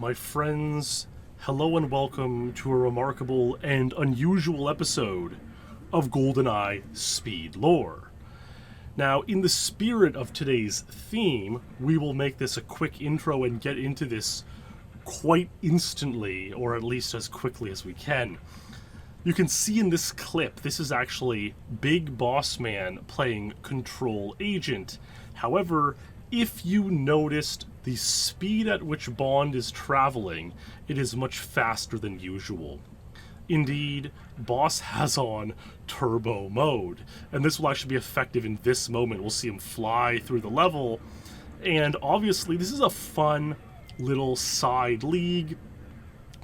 My friends, hello and welcome to a remarkable and unusual episode of GoldenEye Speedlore. Now, in the spirit of today's theme, we will make this a quick intro and get into this quite instantly, or at least as quickly as we can. You can see in this clip, this is actually Big Boss Man playing Control Agent. However, if you noticed the speed at which Bond is traveling, it is much faster than usual. Indeed, Boss has on turbo mode, and this will actually be effective in this moment. We'll see him fly through the level, and obviously this is a fun little side league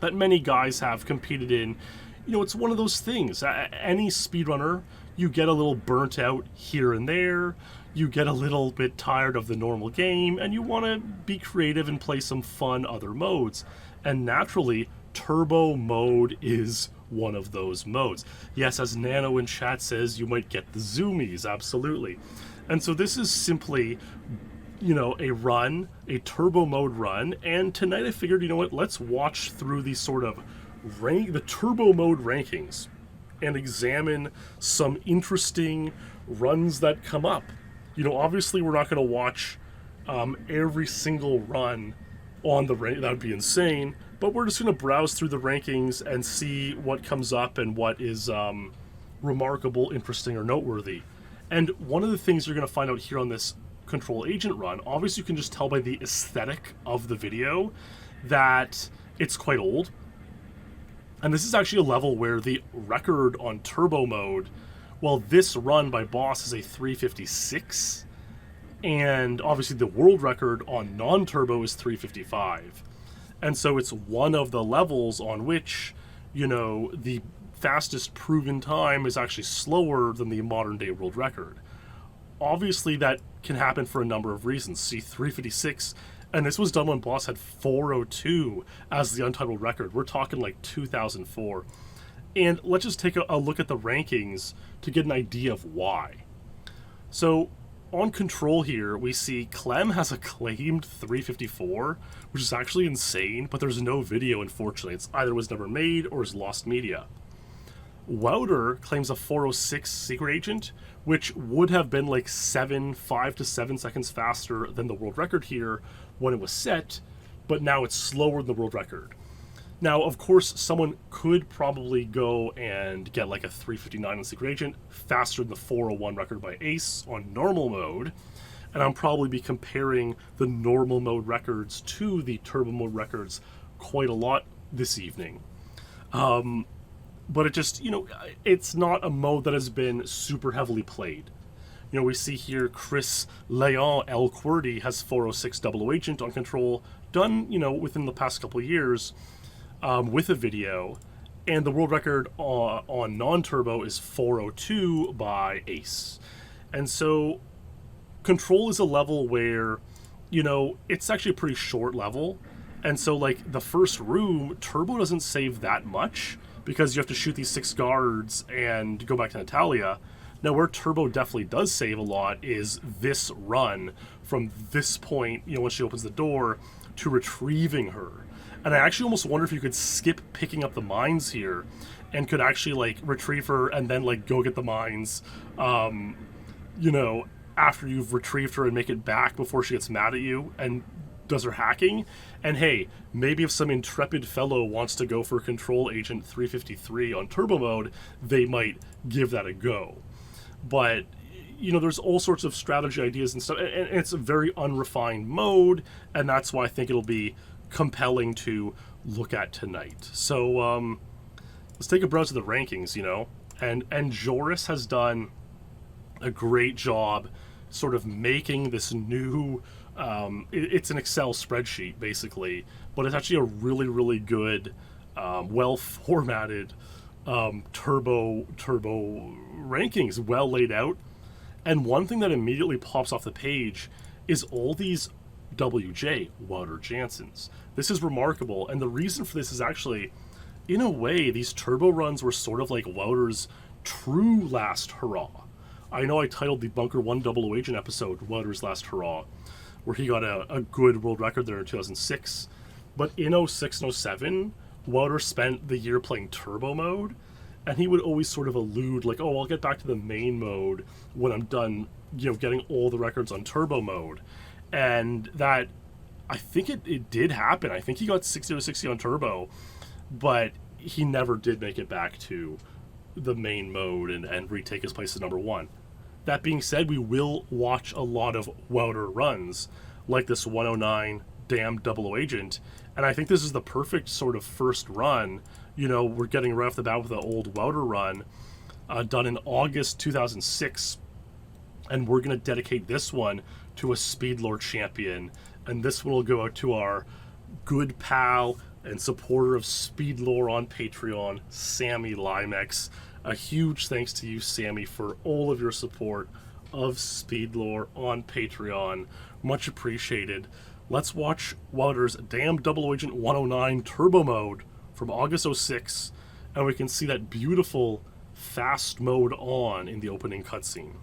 that many guys have competed in. You know, it's one of those things. Any speedrunner, you get a little burnt out here and there, you get a little bit tired of the normal game, and you want to be creative and play some fun other modes. And naturally, turbo mode is one of those modes. Yes, as Nano in chat says, you might get the zoomies, absolutely. And so this is simply, you know, a run, a turbo mode run, and tonight I figured, you know what, let's watch through these sort of the turbo mode rankings and examine some interesting runs that come up. You know, obviously we're not going to watch every single run on the rank. That would be insane. But we're just going to browse through the rankings and see what comes up and what is remarkable, interesting, or noteworthy. And one of the things you're going to find out here on this Control Agent run, obviously you can just tell by the aesthetic of the video that it's quite old. And this is actually a level where the record on turbo mode, well, this run by Boss is a 356, and obviously the world record on non-turbo is 355. And so it's one of the levels on which, you know, the fastest proven time is actually slower than the modern day world record. Obviously that can happen for a number of reasons. See, 356, and this was done when Boss had 402 as the untitled record. We're talking like 2004. And let's just take a look at the rankings to get an idea of why. So on Control here, we see Clem has a claimed 354, which is actually insane, but there's no video, unfortunately. It's either was never made or is lost media. Welder claims a 406 secret agent, which would have been like 5 to 7 seconds faster than the world record here when it was set, but now it's slower than the world record. Now, of course, someone could probably go and get like a 359 on Secret Agent faster than the 401 record by Ace on normal mode, and I'll probably be comparing the normal mode records to the turbo mode records quite a lot this evening. But it just, you know, it's not a mode that has been super heavily played. You know, we see here Chris Leon El Qwerty has 406 double agent on Control, done, you know, within the past couple of years. With a video, and the world record on non-turbo is 402 by Ace. And so Control is a level where, you know, it's actually a pretty short level, and so like the first room, turbo doesn't save that much because you have to shoot these 6 guards and go back to Natalia. Now where turbo definitely does save a lot is this run from this point, you know, when she opens the door to retrieving her. And I actually almost wonder if you could skip picking up the mines here and could actually like retrieve her and then like go get the mines, you know, after you've retrieved her and make it back before she gets mad at you and does her hacking. And hey, maybe if some intrepid fellow wants to go for Control Agent 353 on turbo mode, they might give that a go. But, you know, there's all sorts of strategy ideas and stuff, and it's a very unrefined mode, and that's why I think it'll be compelling to look at tonight. So let's take a browse of the rankings, you know, and Joris has done a great job sort of making this new it's an Excel spreadsheet basically, but it's actually a really good well formatted turbo rankings, well laid out. And one thing that immediately pops off the page is all these WJ, Welder Janssens. This is remarkable, and the reason for this is actually, in a way, these turbo runs were sort of like Welder's true last hurrah. I know I titled the Bunker 1 Double Agent episode Welder's Last Hurrah, where he got a good world record there in 2006. But in '06 and '07, Welder spent the year playing turbo mode, and he would always sort of allude like, oh, I'll get back to the main mode when I'm done, getting all the records on turbo mode. And that, I think it did happen. I think he got 60 to 60 on turbo, but he never did make it back to the main mode and retake his place as number one. That being said, we will watch a lot of Welder runs, like this 109 Damn Double O Agent, and I think this is the perfect sort of first run. We're getting right off the bat with the old Welder run, done in August 2006, and we're going to dedicate this one to a Speedlore champion, and this one will go out to our good pal and supporter of Speedlore on Patreon, Sammy Limex. A huge thanks to you, Sammy, for all of your support of Speedlore on Patreon. Much appreciated. Let's watch Welder's Damn Double O Agent 109 Turbo Mode from August '06, and we can see that beautiful fast mode on in the opening cutscene.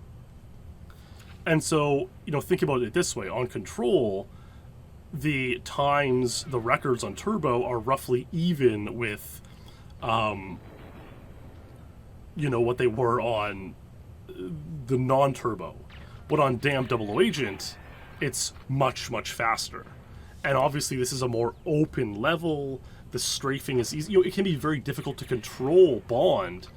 And so, think about it this way. On Control, the times, the records on Turbo are roughly even with, what they were on the non-Turbo. But on Damn Double O Agent, it's much, much faster. And obviously this is a more open level. The strafing is easy. It can be very difficult to control Bond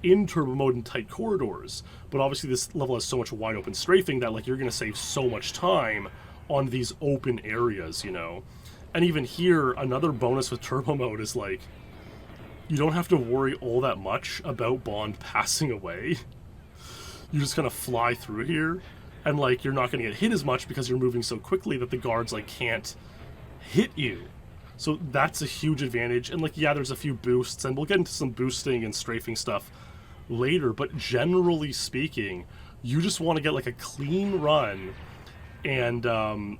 in turbo mode in tight corridors. But obviously this level has so much wide open strafing that you're going to save so much time on these open areas, And even here, another bonus with turbo mode is you don't have to worry all that much about Bond passing away. You just kind of fly through here, and you're not going to get hit as much because you're moving so quickly that the guards can't hit you. So that's a huge advantage. And there's a few boosts, and we'll get into some boosting and strafing stuff later, but generally speaking, you just want to get a clean run and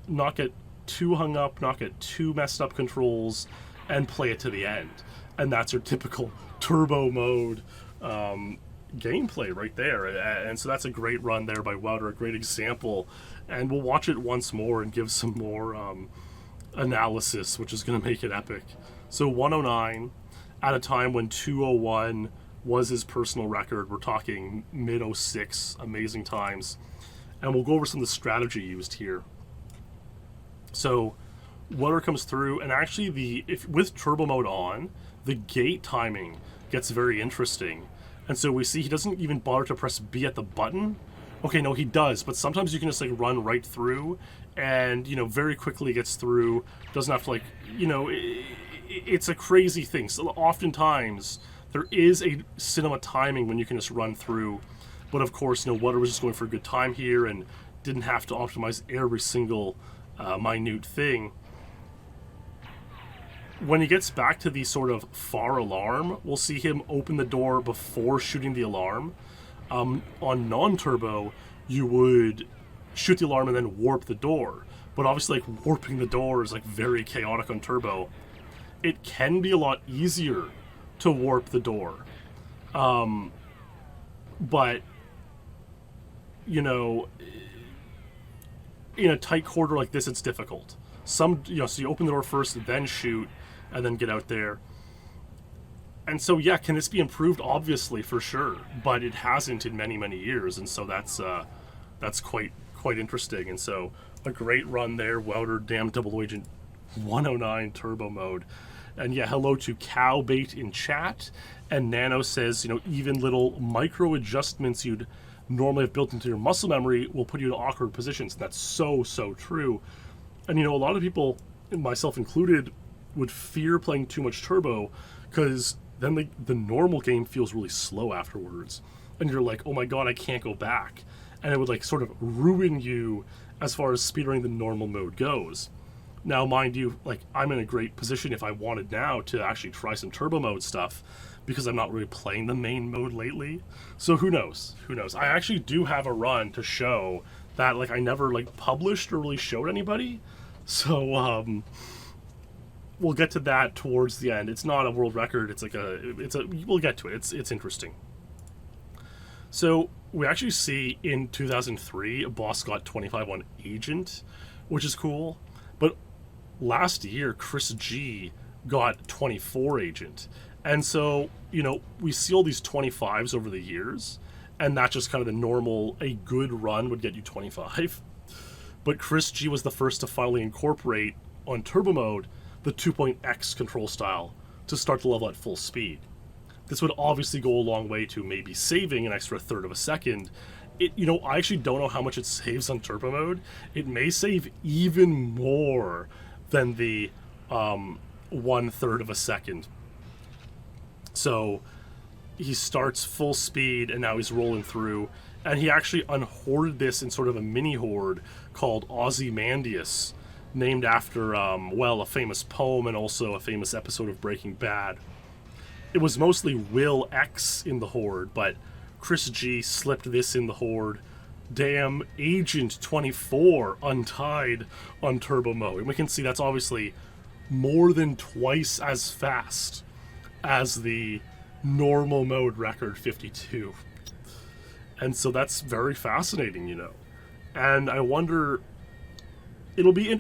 not get too hung up, not get too messed up controls, and play it to the end. And that's your typical turbo mode gameplay right there. And so that's a great run there by Welder, a great example. And we'll watch it once more and give some more analysis, which is going to make it epic. So 109, at a time when 201 was his personal record. We're talking mid '06, amazing times. And we'll go over some of the strategy used here. So Welder comes through, and actually with turbo mode on, the gate timing gets very interesting. And so we see he doesn't even bother to press B at the button. Okay, no, he does, but sometimes you can just run right through and, very quickly gets through. Doesn't have to it's a crazy thing. So oftentimes there is a cinema timing when you can just run through. But of course, Welder was just going for a good time here and didn't have to optimize every single minute thing. When he gets back to the sort of far alarm, we'll see him open the door before shooting the alarm. On non-turbo, you would shoot the alarm and then warp the door. But obviously, warping the door is very chaotic on turbo. It can be a lot easier to warp the door. But, in a tight corridor like this, it's difficult. So you open the door first, then shoot, and then get out there. And so, yeah, can this be improved? Obviously, for sure, but it hasn't in many, many years, and so that's quite interesting. And so, a great run there, Welder, Damn Double O Agent 109 Turbo Mode. And yeah, hello to Cowbait in chat, and Nano says, even little micro adjustments you'd normally have built into your muscle memory will put you in awkward positions. And that's so true. And a lot of people, myself included, would fear playing too much turbo because then the normal game feels really slow afterwards, and you're like, oh my god, I can't go back, and it would sort of ruin you as far as speedrunning the normal mode goes. Now, mind you, I'm in a great position if I wanted now to actually try some turbo mode stuff, because I'm not really playing the main mode lately. So who knows? I actually do have a run to show that I never published or really showed anybody. So we'll get to that towards the end. It's not a world record. We'll get to it. It's interesting. So we actually see in 2003 Boss got 25 on Agent, which is cool. But last year, Chris G got 24 agent. And so, we see all these 25s over the years, and that's just kind of the normal, a good run would get you 25. But Chris G was the first to finally incorporate, on turbo mode, the 2.x control style to start the level at full speed. This would obviously go a long way to maybe saving an extra third of a second. I actually don't know how much it saves on turbo mode. It may save even more than the 1/3 of a second. So he starts full speed and now he's rolling through, and he actually unhoarded this in sort of a mini hoard called Ozymandias, named after a famous poem and also a famous episode of Breaking Bad. It was mostly Will X in the horde, but Chris G slipped this in the horde. Damn, Agent 24 untied on turbo mode. And we can see that's obviously more than twice as fast as the normal mode record 52. And so that's very fascinating, And I wonder, it'll be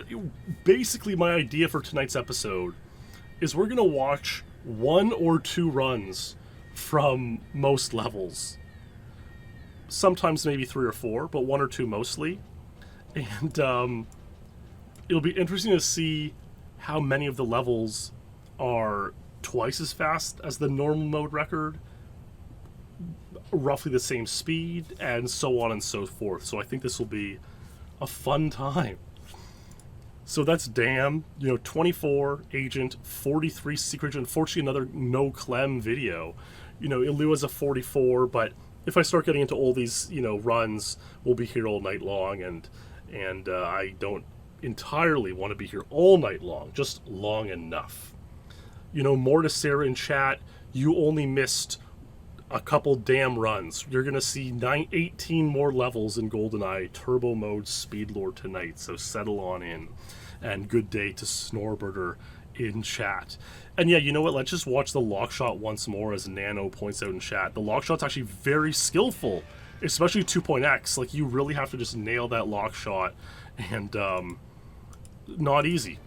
basically my idea for tonight's episode is we're going to watch 1 or 2 runs from most levels. Sometimes maybe 3 or 4, but 1 or 2 mostly. And it'll be interesting to see how many of the levels are twice as fast as the normal mode record, roughly the same speed, and so on and so forth. So I think this will be a fun time. So that's Damn, 24 agent, 43 secret. Unfortunately, another no clem video. Ilua's a 44, but if I start getting into all these, runs, we'll be here all night long, and I don't entirely want to be here all night long, just long enough. More to Sarah in chat. You only missed a couple damn runs. You're going to see 18 more levels in GoldenEye Turbo Mode Speedlore tonight, so settle on in. And good day to Snorbirder in chat. And yeah, you know what? Let's just watch the lock shot once more, as Nano points out in chat. The lock shot's actually very skillful, especially 2.x. Like, you really have to just nail that lock shot, and not easy.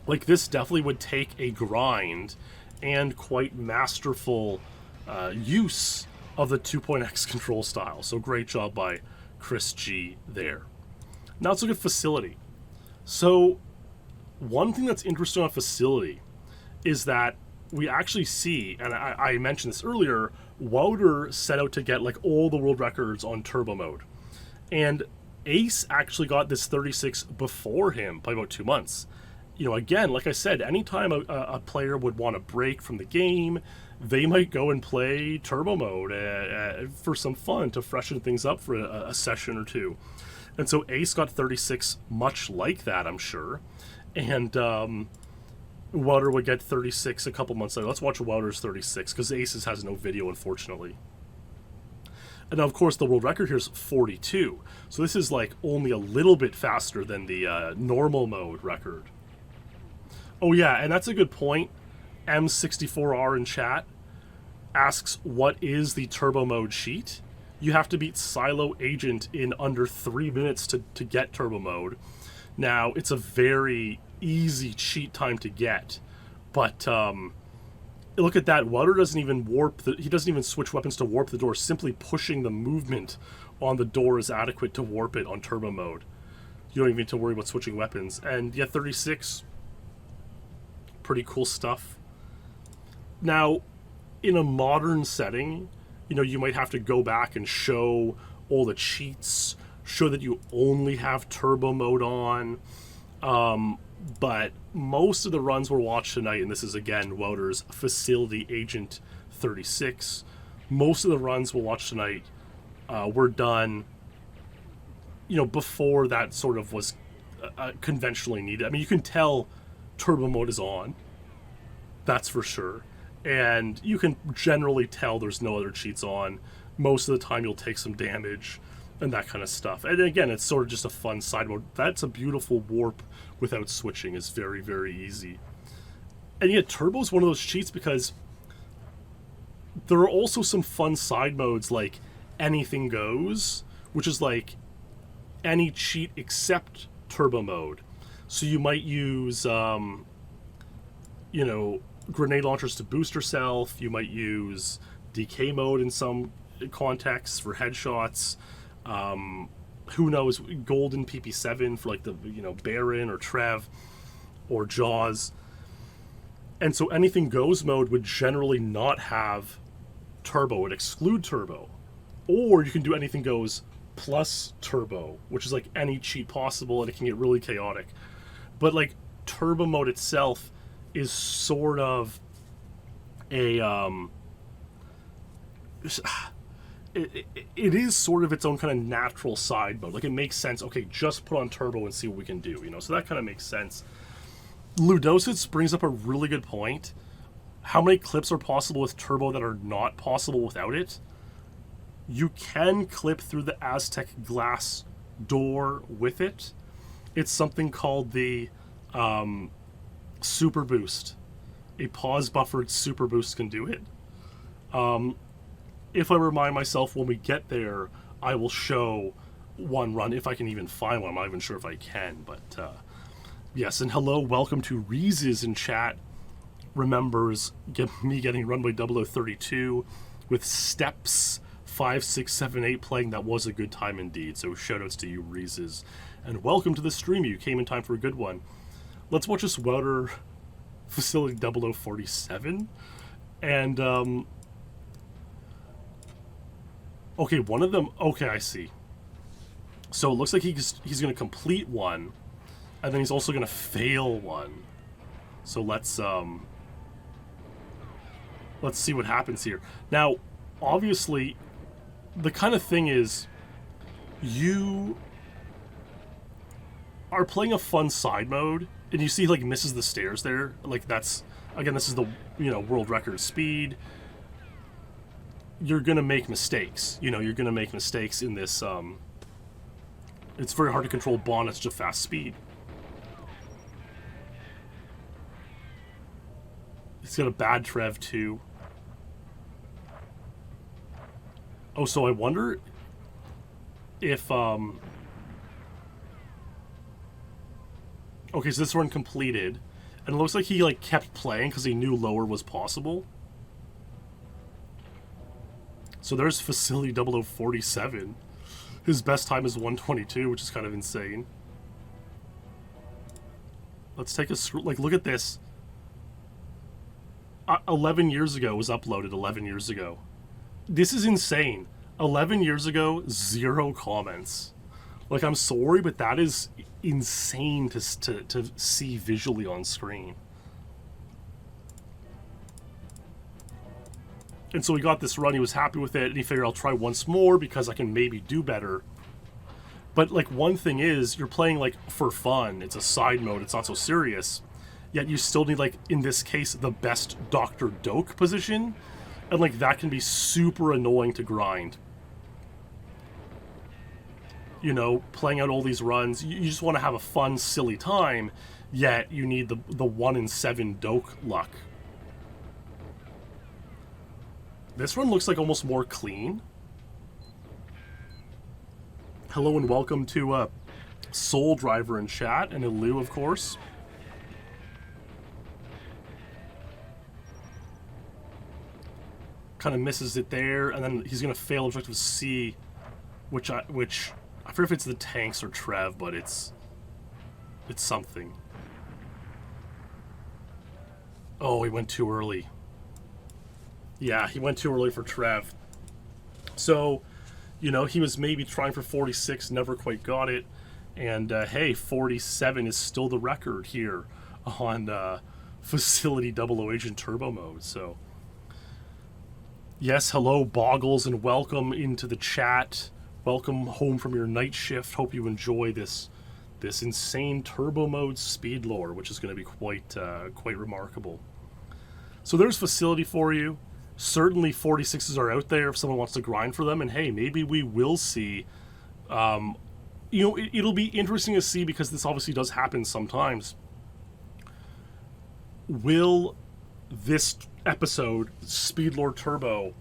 Like, this definitely would take a grind and quite masterful use of the 2.x control style. So great job by Chris G there. Now let's look at facility. So one thing that's interesting on facility is that we actually see, and I mentioned this earlier, Welder set out to get like all the world records on turbo mode. And Ace actually got this 36 before him by about 2 months. Again, like I said, anytime a player would want to break from the game, they might go and play turbo mode for some fun, to freshen things up for a session or two. And so Ace got 36 much like that, I'm sure. And Welder would get 36 a couple months later. Let's watch Welder's 36, because Ace's has no video, unfortunately. And now, of course, the world record here is 42. So this is like only a little bit faster than the normal mode record. Oh yeah, and that's a good point. M64R in chat asks, what is the turbo mode cheat? You have to beat Silo Agent in under 3 minutes to get turbo mode. Now, it's a very easy cheat time to get, but look at that. Welder doesn't even he doesn't even switch weapons to warp the door. Simply pushing the movement on the door is adequate to warp it on turbo mode. You don't even need to worry about switching weapons. And yeah, 36, pretty cool stuff. Now, in a modern setting, you might have to go back and show all the cheats, show that you only have turbo mode on. But most of the runs we'll watch tonight, and this is again Welder's Facility Agent 36, most of the runs we'll watch tonight were done, before that sort of was conventionally needed. I mean, you can tell turbo mode is on, that's for sure. And you can generally tell there's no other cheats on. Most of the time you'll take some damage and that kind of stuff. And again, it's sort of just a fun side mode. That's a beautiful warp without switching. Is very, very easy. And yet turbo is one of those cheats because there are also some fun side modes like anything goes, which is like any cheat except turbo mode. So you might use, grenade launchers to boost yourself. You might use DK mode in some contexts for headshots. Who knows, golden PP7 for like the, Baron or Trev or Jaws. And so anything goes mode would generally not have turbo, would exclude turbo. Or you can do anything goes plus turbo, which is like any cheat possible, and it can get really chaotic. But like turbo mode itself is sort of a it is sort of its own kind of natural side mode. Like it makes sense. Okay, just put on turbo and see what we can do. So that kind of makes sense. Ludosits brings up a really good point. How many clips are possible with turbo that are not possible without it? You can clip through the Aztec glass door with it. It's something called the Super Boost. A pause buffered Super Boost can do it. If I remind myself when we get there, I will show one run, if I can even find one. I'm not even sure if I can, but yes, and hello, welcome to Reese's in chat. Remembers me getting Runway 0032 with Steps 5, 6, 7, 8 playing. That was a good time indeed, so shoutouts to you, Reese's. And welcome to the stream. You came in time for a good one. Let's watch this Welder Facility 0047. And, okay, one of them, okay, I see. So it looks like he's going to complete one, and then he's also going to fail one. So let's see what happens here. Now, obviously, the kind of thing is, you are playing a fun side mode, and you see he, like, misses the stairs there. Like, that's, again, this is the, world record speed. You're going to make mistakes. You're going to make mistakes in this, it's very hard to control Bond at such a fast speed. He's got a bad Trev, too. Oh, so I wonder if, okay, so this run completed, and it looks like he, like, kept playing because he knew lower was possible. So there's Facility 0047. His best time is 1:22, which is kind of insane. Let's take a, like, look at this. 11 years ago, it was uploaded 11 years ago. This is insane. 11 years ago, 0 comments. Like, I'm sorry, but that is insane to see visually on screen. And so he got this run, he was happy with it, and he figured I'll try once more because I can maybe do better. But, like, one thing is, you're playing, like, for fun. It's a side mode, it's not so serious. Yet you still need, like, in this case, the best Dr. Doak position. And, like, that can be super annoying to grind. Playing out all these runs, you just want to have a fun, silly time, yet you need the 1 in 7 Doak luck. This one looks like almost more clean. Hello and welcome to Soul Driver in chat, and Ilu, of course. Kind of misses it there, and then he's going to fail objective C, which I forget if it's the tanks or Trev, but it's something. Oh, he went too early. Yeah, he went too early for Trev. So, he was maybe trying for 46, never quite got it. And, hey, 47 is still the record here on Facility 00 in Turbo mode. So, yes, hello, Boggles, and welcome into the chat. Welcome home from your night shift. Hope you enjoy this insane Turbo mode Speedlore, which is going to be quite remarkable. So there's Facility for you. Certainly 46s are out there if someone wants to grind for them, and hey, maybe we will see. It'll be interesting to see because this obviously does happen sometimes. Will this episode, Speedlore Turbo,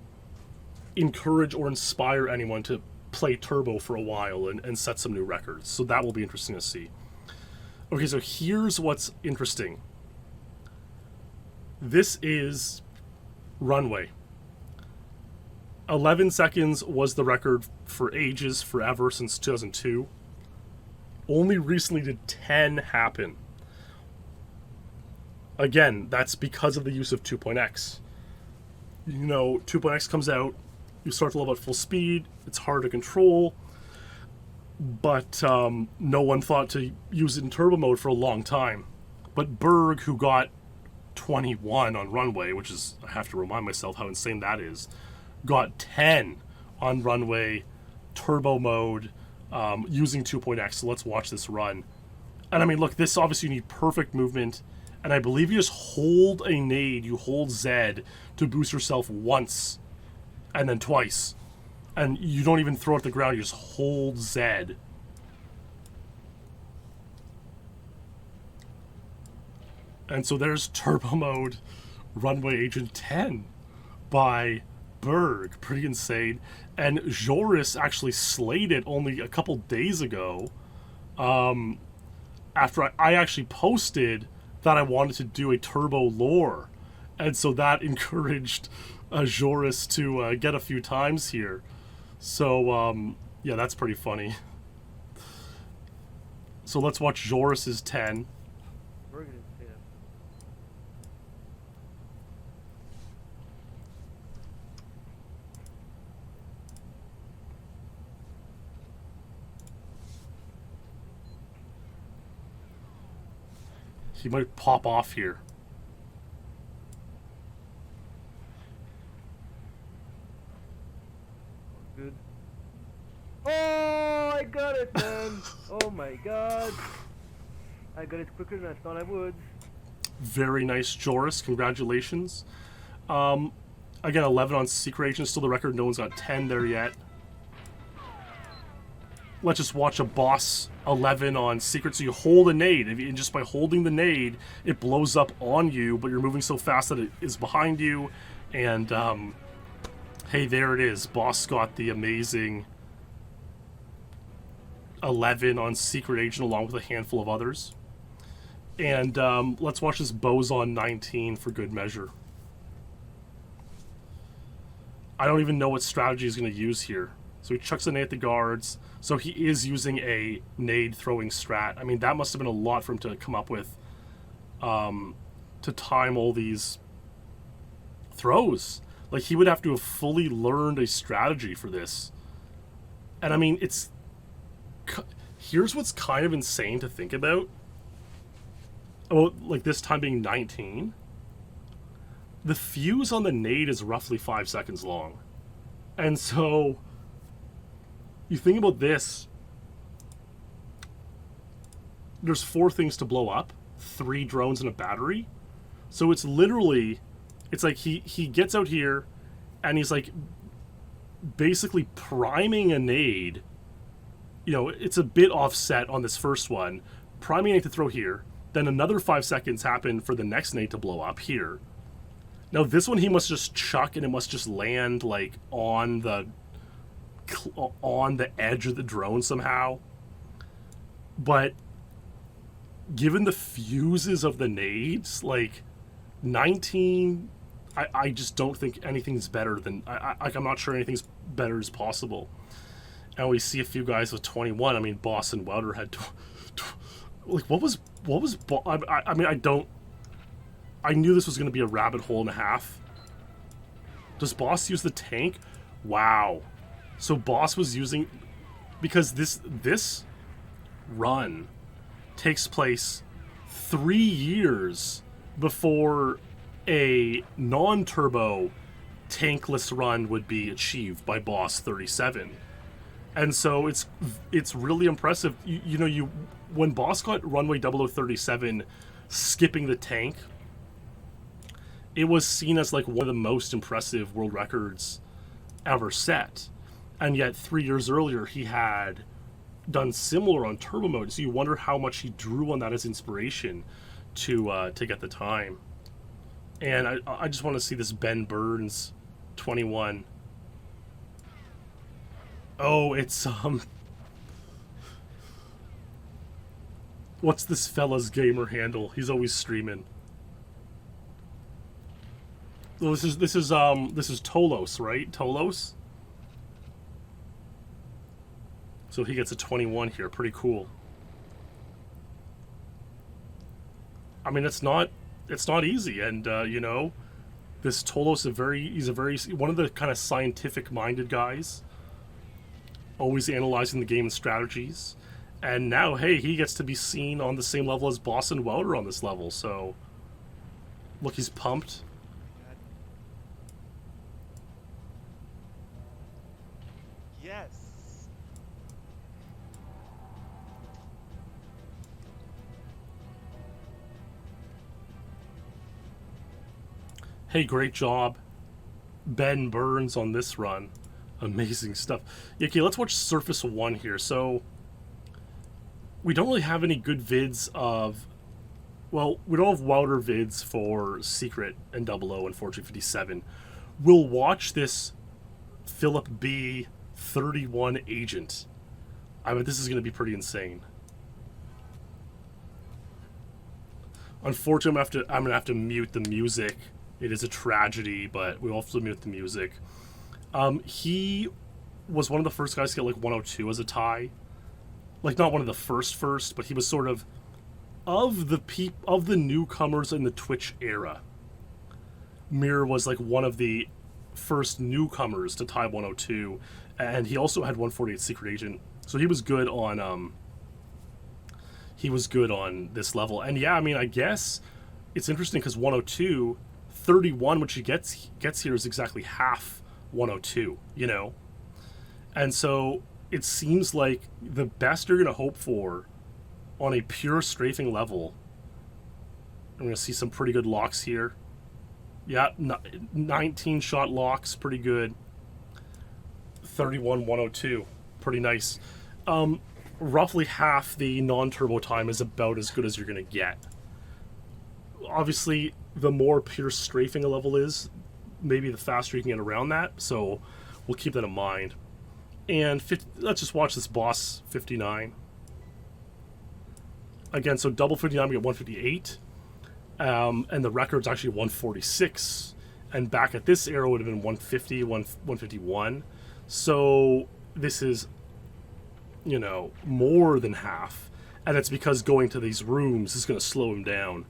encourage or inspire anyone to play Turbo for a while and set some new records? So that will be interesting to see. Okay, so here's what's interesting. This is Runway. 11 seconds was the record for ages, forever, since 2002. Only recently did 10 happen. Again, that's because of the use of 2.x. You know, 2.x comes out, you start to level at full speed, it's hard to control, but no one thought to use it in turbo mode for a long time. But Berg, who got 21 on Runway, which is, I have to remind myself how insane that is, got 10 on Runway, turbo mode, using 2.x. So let's watch this run. And I mean, look, this obviously you need perfect movement, and I believe you just hold a nade, you hold Z to boost yourself once, and then twice. And you don't even throw it at the ground, you just hold Z. And so there's turbo mode Runway Agent 10 by Berg. Pretty insane. And Joris actually slayed it only a couple days ago, after I actually posted that I wanted to do a turbo lore. And so that encouraged Joris to get a few times here. So, yeah, that's pretty funny. So let's watch Joris's 10. He might pop off here. Good. Oh, I got it, man. Oh my god. I got it quicker than I thought I would. Very nice, Joris. Congratulations. Again, 11 on Secret Agent. Still the record. No one's got 10 there yet. Let's just watch a boss 11 on Secret. So you hold a nade, and just by holding the nade, it blows up on you, but you're moving so fast that it is behind you. And, hey, there it is. Boss got the amazing 11 on Secret Agent along with a handful of others. And let's watch this Boson 19 for good measure. I don't even know what strategy he's going to use here. So he chucks a nade at the guards. So he is using a nade throwing strat. I mean, that must have been a lot for him to come up with, to time all these throws. Like, he would have to have fully learned a strategy for this. And I mean, here's what's kind of insane to think about. Like this time being 19. The fuse on the nade is roughly 5 seconds long. And so you think about this, there's 4 things to blow up, 3 drones and a battery. So it's literally, it's like he gets out here and he's like basically priming a nade. You know, it's a bit offset on this first one, priming a nade to throw here. Then another 5 seconds happen for the next nade to blow up here. Now this one he must just chuck and it must just land like on the edge of the drone somehow. But given the fuses of the nades, like 19, I just don't think anything's better than, I'm not sure anything's better is possible. And we see a few guys with 21. I mean, Boss and Welder had like what was I mean, I knew this was going to be a rabbit hole and a half. Does Boss use the tank? Wow. So Boss was using, because this run takes place 3 years before a non-turbo tankless run would be achieved by Boss 37. And so it's really impressive. You know, when Boss got Runway 0037 skipping the tank, it was seen as like one of the most impressive world records ever set. And yet 3 years earlier he had done similar on turbo mode. So you wonder how much he drew on that as inspiration to get the time. And I just want to see this Ben Burns 21. Oh, it's What's this fella's gamer handle? He's always streaming. Well, this is Tolos, right? Tolos. So he gets a 21 here. Pretty cool. I mean, it's not easy, and you know, this Tolos he's one of the kind of scientific-minded guys, always analyzing the game and strategies. And now, hey, he gets to be seen on the same level as Boss and Welder on this level. So, look, he's pumped. Yes. Hey, great job, Ben Burns, on this run. Amazing stuff. Okay, let's watch Surface 1 here. So, we don't really have any good vids of... Well, we don't have Welder vids for Secret and 00 and Fortune 57. We'll watch this Philip B. 31 agent. I bet this is going to be pretty insane. Unfortunately, I'm gonna have to mute the music. It is a tragedy, but we also mute the music. He was one of the first guys to get like 102 as a tie. Like, not one of the first, but he was sort of the newcomers in the Twitch era. Mirror was like one of the first newcomers to tie 102, and he also had 148 Secret Agent, so he was good on this level. And yeah, I mean, I guess it's interesting because 102, 31, which he gets here, is exactly half 102, you know? And so it seems like the best you're going to hope for on a pure strafing level, I'm going to see some pretty good locks here. Yeah, 19 shot locks, pretty good. 31, 102, pretty nice. Roughly half the non-turbo time is about as good as you're going to get. Obviously, the more pure strafing a level is, maybe the faster you can get around that, so we'll keep that in mind. And let's just watch this Boss 59. Again, so double 59, we get 158. And the record's actually 146. And back at this era would have been 150, 151. So this is, you know, more than half. And it's because going to these rooms is going to slow him down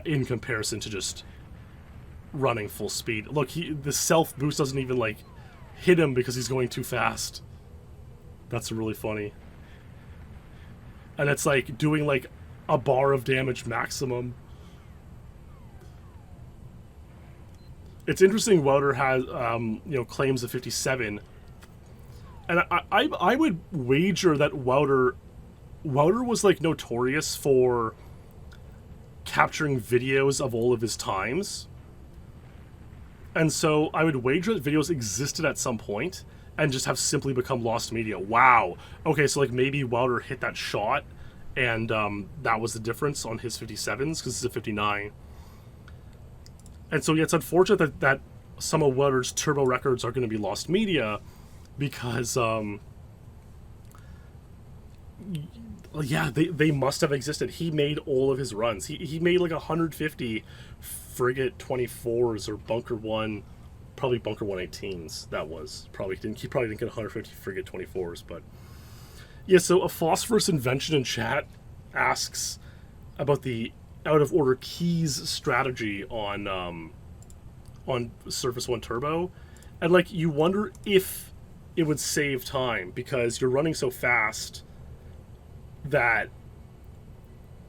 in comparison to just running full speed. Look, the self boost doesn't even, like, hit him because he's going too fast. That's really funny. And it's like doing like a bar of damage maximum. It's interesting Welder has, you know, claims of 57. And I would wager that Welder was like notorious for capturing videos of all of his times. And so I would wager that videos existed at some point and just have simply become lost media. Wow. Okay, so like maybe Welder hit that shot and that was the difference on his 57s because it's a 59. And so yeah, it's unfortunate that some of Welder's turbo records are going to be lost media because, yeah, they must have existed. He made all of his runs. He made like 150 Frigate 24s or Bunker 1, probably Bunker 118s. That was he probably didn't get 150 Frigate 24s, but yeah. So a Phosphorus Invention in chat asks about the out of order keys strategy on Surface 1 Turbo, and like you wonder if it would save time because you're running so fast that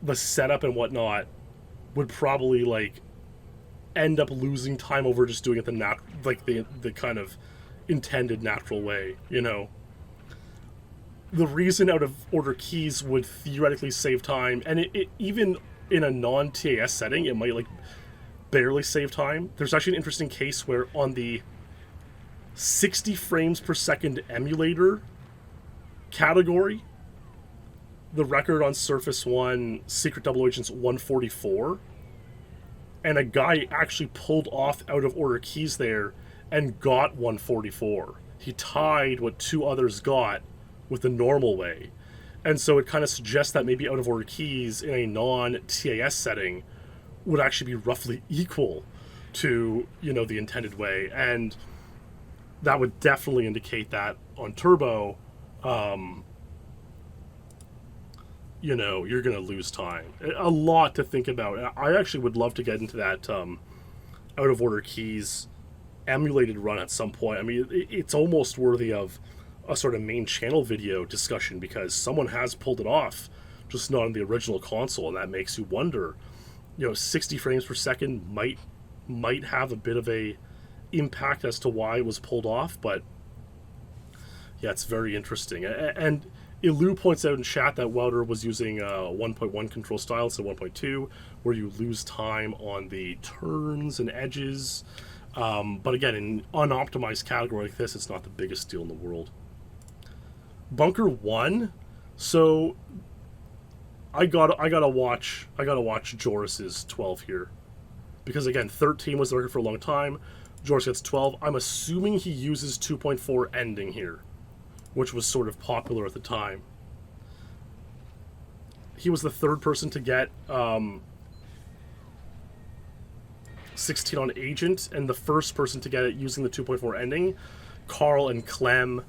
the setup and whatnot would probably like end up losing time over just doing it the kind of intended natural way, you know. The reason out of order keys would theoretically save time, and it even in a non-TAS setting, it might like barely save time. There's actually an interesting case where on the 60 frames per second emulator category, the record on Surface 1 Secret Double Agent's 144, and a guy actually pulled off out of order keys there and got 144. He tied what two others got with the normal way. And so it kind of suggests that maybe out of order keys in a non-TAS setting would actually be roughly equal to, the intended way. And that would definitely indicate that on turbo, you're going to lose time. A lot to think about. I actually would love to get into that out of order keys emulated run at some point. I mean, it's almost worthy of a sort of main channel video discussion because someone has pulled it off, just not on the original console, and that makes you wonder. 60 frames per second might have a bit of a impact as to why it was pulled off, but yeah, it's very interesting. And Ilu points out in chat that Welder was using 1.1 control style instead of 1.2, where you lose time on the turns and edges. But again, in unoptimized category like this, it's not the biggest deal in the world. Bunker 1. So I gotta watch Joris's 12 here, because again, 13 was the record for a long time. Joris gets 12. I'm assuming he uses 2.4 ending here, which was sort of popular at the time. He was the third person to get 16 on Agent, and the first person to get it using the 2.4 ending. Carl and Clem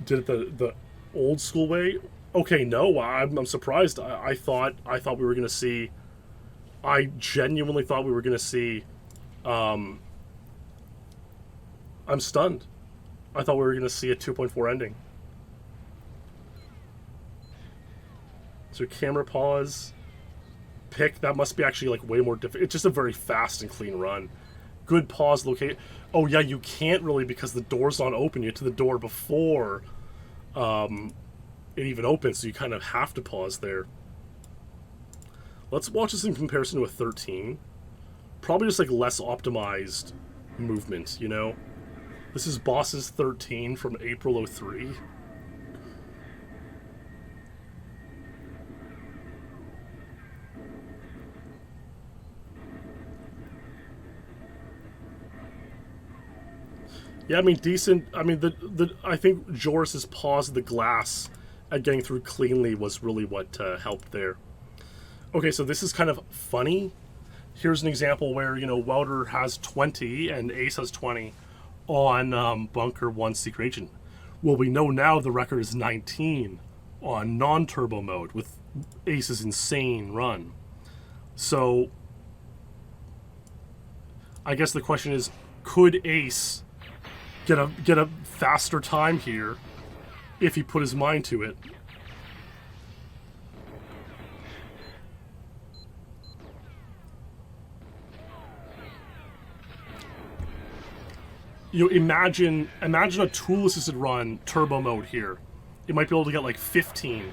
did it the old school way. Okay, no, I'm surprised. I thought we were gonna see. I genuinely thought we were gonna see. I'm stunned. I thought we were gonna see a 2.4 ending. So camera pause. Pick, that must be actually like way more difficult. It's just a very fast and clean run. Good pause locate. Oh yeah, you can't really because the door's not open. You get to the door before it even opens, so you kind of have to pause there. Let's watch this in comparison to a 13. Probably just like less optimized movement, This is Boss's 13 from April 03. Yeah, I mean, decent. I mean, I think Joris's pause of the glass at getting through cleanly was really what helped there. Okay, so this is kind of funny. Here's an example where, Welder has 20 and Ace has 20 on Bunker 1 Secret Agent. Well, we know now the record is 19 on non-turbo mode with Ace's insane run. So, I guess the question is, could Ace get a faster time here if he put his mind to it? Imagine a tool-assisted run turbo mode here. It might be able to get like 15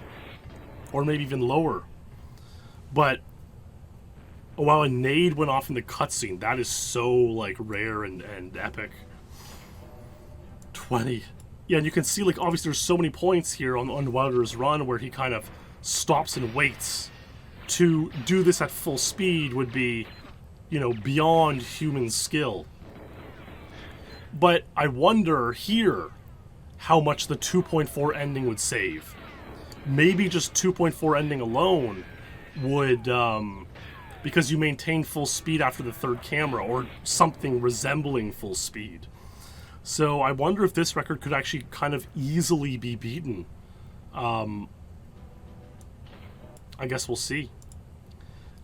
or maybe even lower. But wow, a nade went off in the cutscene. That is so like rare and epic. 20. Yeah, and you can see like obviously there's so many points here on Welder's run where he kind of stops and waits. To do this at full speed would be, beyond human skill. But I wonder here how much the 2.4 ending would save. Maybe just 2.4 ending alone would, because you maintain full speed after the third camera, or something resembling full speed. So I wonder if this record could actually kind of easily be beaten. I guess we'll see.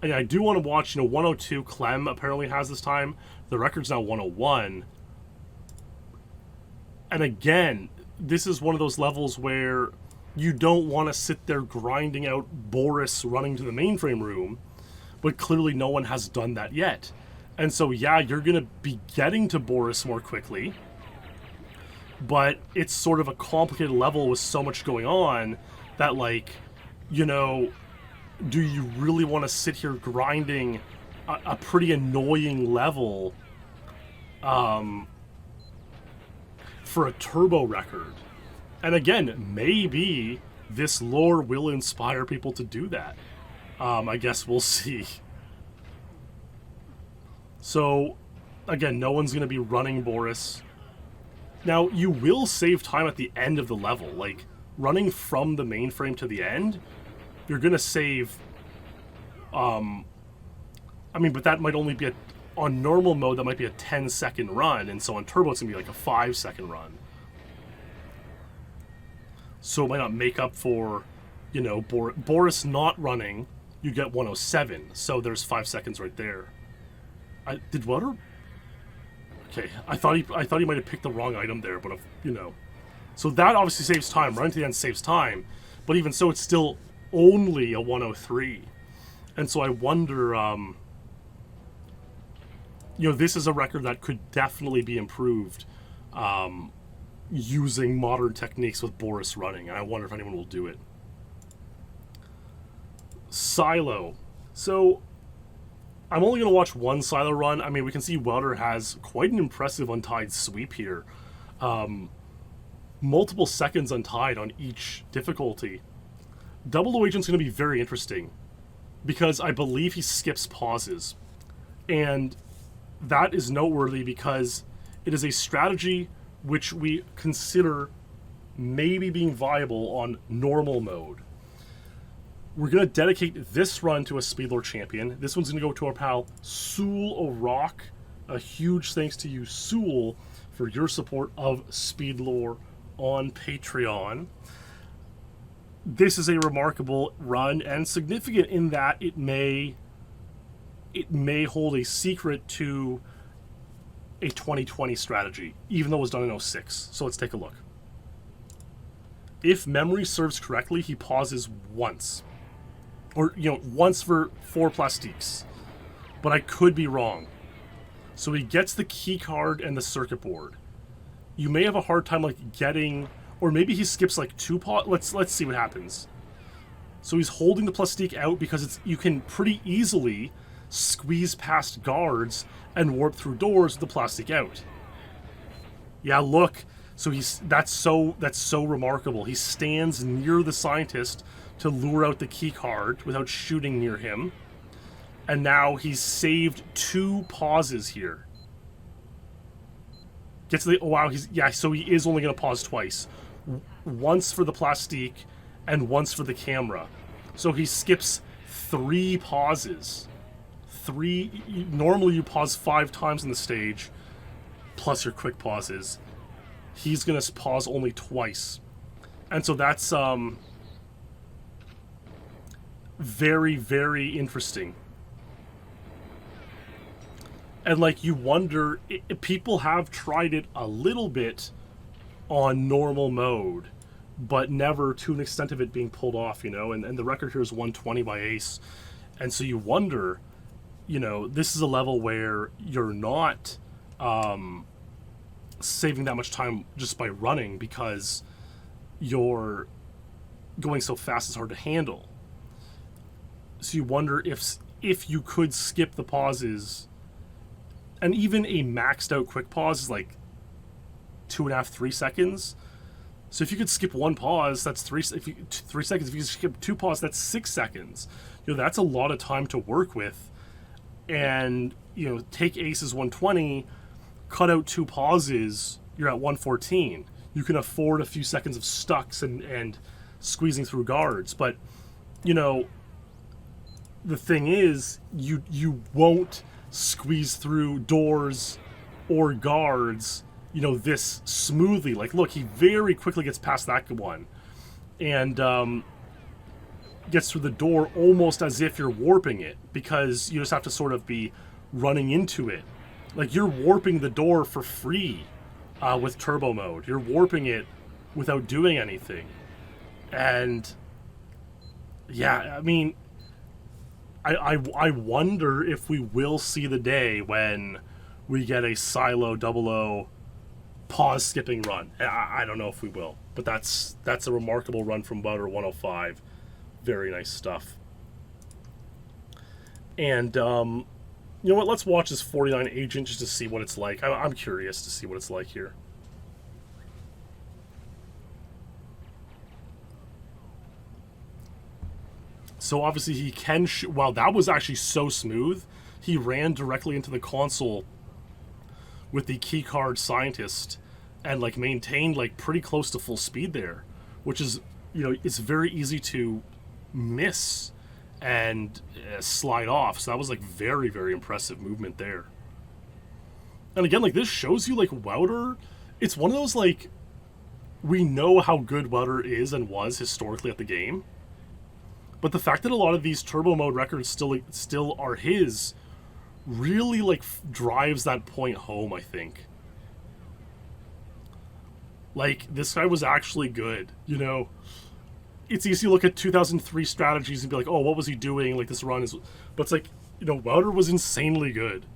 And I do want to watch, 102 Clem apparently has this time. The record's now 101. And again, this is one of those levels where you don't want to sit there grinding out Boris running to the mainframe room, but clearly no one has done that yet. And so, yeah, you're going to be getting to Boris more quickly, but it's sort of a complicated level with so much going on that, like, do you really want to sit here grinding a pretty annoying level for a turbo record? And again, maybe this lore will inspire people to do that. I guess we'll see. So, again, no one's going to be running Boris. Now, you will save time at the end of the level. Like, running from the mainframe to the end, you're going to save, I mean, but that might only be on normal mode, that might be a 10-second run, and so on turbo, it's going to be like a 5-second run. So it might not make up for, you know, Boris not running, you get 107, so there's 5 seconds right there. Did Welder? Okay, I thought he might have picked the wrong item there, but, you know. So that obviously saves time. Running to the end saves time, but even so, it's still only a 103. And so I wonder, you know, this is a record that could definitely be improved using modern techniques with Boris running, and I wonder if anyone will do it. Silo. So I'm only going to watch one silo run. I mean, we can see Welder has quite an impressive untied sweep here. Multiple seconds untied on each difficulty. Double O Agent's going to be very interesting because I believe he skips pauses. And that is noteworthy because it is a strategy which we consider maybe being viable on normal mode. We're going to dedicate this run to a Speedlore champion. This one's going to go to our pal Soul O'Rock. A huge thanks to you, Soul, for your support of Speedlore on Patreon. This is a remarkable run and significant in that it may hold a secret to a 2020 strategy, even though it was done in 06. So let's take a look. If memory serves correctly, he pauses once. Or, you know, once for 4 plastiques. But I could be wrong. So he gets the key card and the circuit board. You may have a hard time, like, getting... Or maybe he skips, like, 2 pauses. Let's see what happens. So he's holding the plastique out because you can pretty easily squeeze past guards and warp through doors with the plastic out. Yeah, look. So that's so remarkable. He stands near the scientist to lure out the key card without shooting near him. And now he's saved 2 pauses here. Gets the... Oh, wow. So he is only going to pause twice. Once for the plastique and once for the camera. So he skips 3 pauses. Normally you pause 5 times in the stage, plus your quick pauses. He's going to pause only twice. And so that's very, very interesting. And, like, you wonder, people have tried it a little bit on normal mode, but never to an extent of it being pulled off, you know? And the record here is 120 by Ace. And so you wonder, you know, this is a level where you're not saving that much time just by running because you're going so fast it's hard to handle. So you wonder if you could skip the pauses, and even a maxed out quick pause is like 2.5, 3 seconds. So if you could skip 1 pause, that's 3 seconds. If you skip 2 pauses, that's 6 seconds. You know, that's a lot of time to work with. And, you know, take Ace's 120, cut out 2 pauses, you're at 114. You can afford a few seconds of stucks and squeezing through guards. But, you know, the thing is, you won't squeeze through doors or guards, you know, this smoothly. Like, look, he very quickly gets past that one and gets through the door almost as if you're warping it, because you just have to sort of be running into it. Like, you're warping the door for free with turbo mode. You're warping it without doing anything. And yeah, I mean, I wonder if we will see the day when we get a silo 00 pause skipping run. I don't know if we will, but that's a remarkable run from Welder 105. Very nice stuff. And you know what? Let's watch this 49 agent just to see what it's like. I'm curious to see what it's like here. So obviously he can wow, that was actually so smooth. He ran directly into the console with the keycard scientist and, like, maintained, like, pretty close to full speed there. which is, you know, it's very easy to miss and slide off. So that was like very, very impressive movement there. And again, like, this shows you, like, Welder, it's one of those, like, we know how good Welder is and was historically at the game, but the fact that a lot of these turbo mode records still are his really, like, drives that point home, I think. Like, this guy was actually good, you know? It's easy to look at 2003 strategies and be like, oh, what was he doing? Like, this run is... But it's like, you know, Welder was insanely good.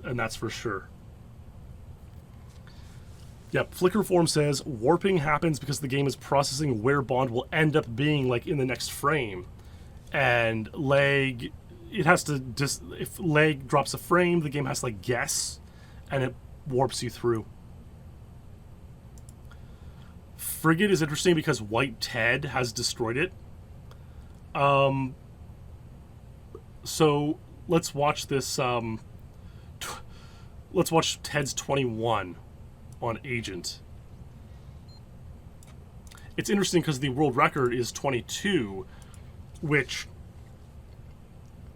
And that's for sure. Yep, Flickerform says, warping happens because the game is processing where Bond will end up being, like, in the next frame. And lag... It has to just... If lag drops a frame, the game has to, like, guess. And it warps you through. Frigate is interesting because White Ted has destroyed it. So let's watch this. Let's watch Ted's 21 on Agent. It's interesting because the world record is 22, which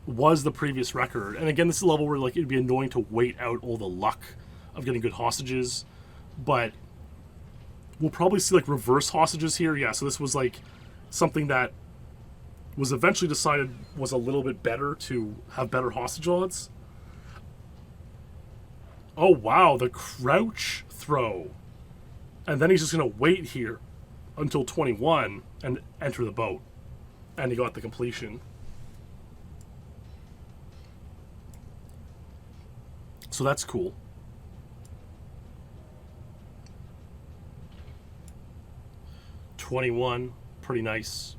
was the previous record. And again, this is a level where, like, it'd be annoying to wait out all the luck of getting good hostages, but we'll probably see, like, reverse hostages here. Yeah, so this was, like, something that was eventually decided was a little bit better to have better hostage odds. Oh, wow, the crouch throw. And then he's just going to wait here until 21 and enter the boat. And he got the completion. So that's cool. .21, pretty nice.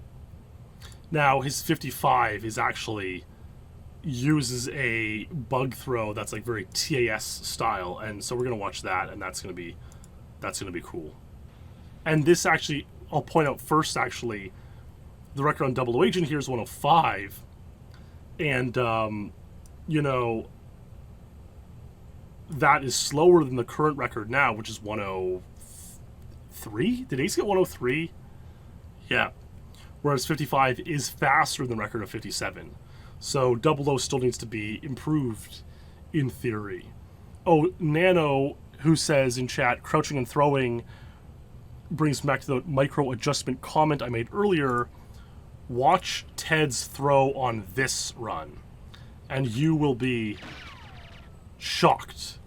Now, his 55 is actually uses a bug throw that's, like, very TAS style, and so we're gonna watch that, and that's gonna be cool. And this actually, I'll point out first, actually, the record on Double O Agent here is 105, and you know, that is slower than the current record now, which is 103. Did Ace get 103? Yeah. Whereas 55 is faster than the record of 57. So Double O still needs to be improved in theory. Oh, Nano, who says in chat, crouching and throwing brings me back to the micro adjustment comment I made earlier. Watch Ted's throw on this run, and you will be shocked.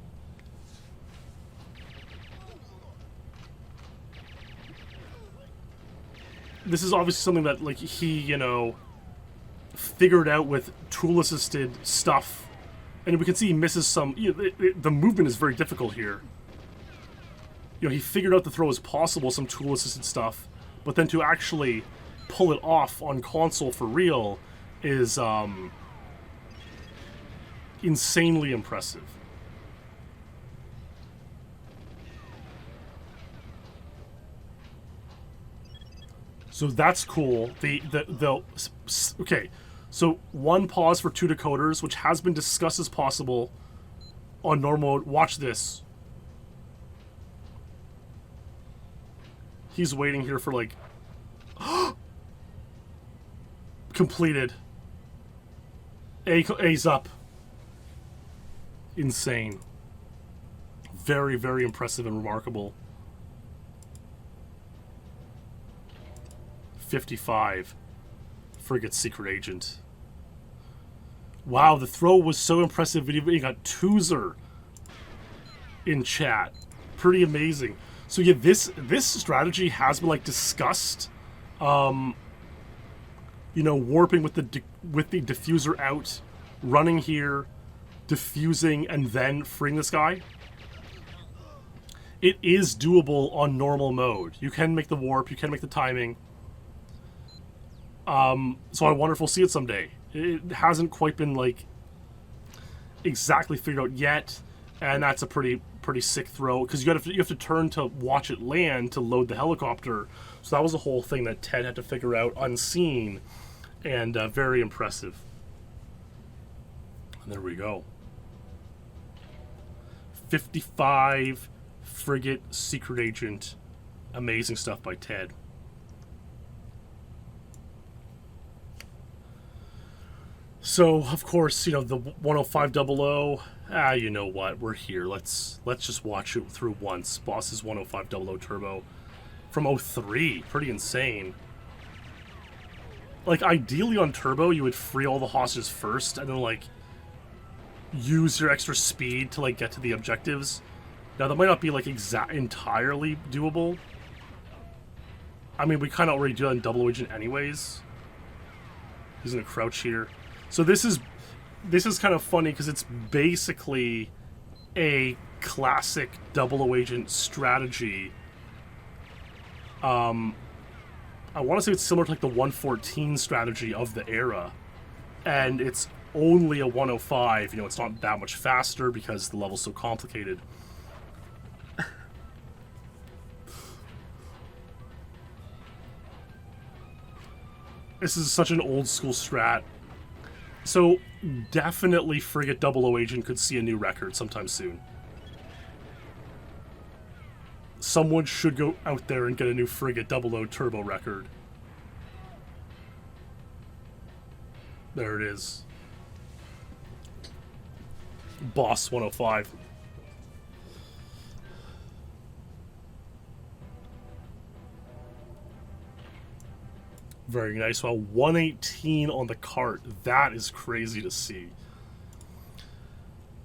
This is obviously something that, like, he, you know, figured out with tool-assisted stuff. And we can see he misses some... You know, the movement is very difficult here. You know, he figured out the throw as possible, some tool-assisted stuff. But then to actually pull it off on console for real is insanely impressive. So that's cool. Okay, so one pause for two decoders, which has been discussed as possible on normal mode. Watch this. He's waiting here for, like, completed. A's up. Insane. Very, very impressive and remarkable. 55. Frigate's secret agent. Wow, the throw was so impressive. You got Toozer in chat. Pretty amazing. So yeah, this strategy has been, like, discussed. You know, warping with the diffuser out, running here, diffusing, and then freeing this guy. It is doable on normal mode. You can make the warp, you can make the timing. So I wonder if we'll see it someday. It hasn't quite been, like, exactly figured out yet, and that's a pretty sick throw, because you have to turn to watch it land to load the helicopter. So that was a whole thing that Ted had to figure out unseen, and very impressive. And there we go. 55 Frigate secret agent Amazing stuff by Ted. So, of course, you know, the 10500, you know what, we're here. Let's just watch it through once. Boss's 10500 Turbo from 03, pretty insane. Like, ideally on Turbo, you would free all the hostages first, and then, like, use your extra speed to, like, get to the objectives. Now, that might not be, like, entirely doable. I mean, we kind of already do that in Double Agent anyways. He's gonna crouch here. So this is kind of funny because it's basically a classic Double Agent strategy. I want to say it's similar to like the 114 strategy of the era, and it's only a 105. You know, it's not that much faster because the level's so complicated. This is such an old school strat. So definitely Frigate Double Agent could see a new record sometime soon. Someone should go out there and get a new Frigate 00 Turbo record. There it is. Boss 105. Very nice. Well, 118 on the cart. That is crazy to see.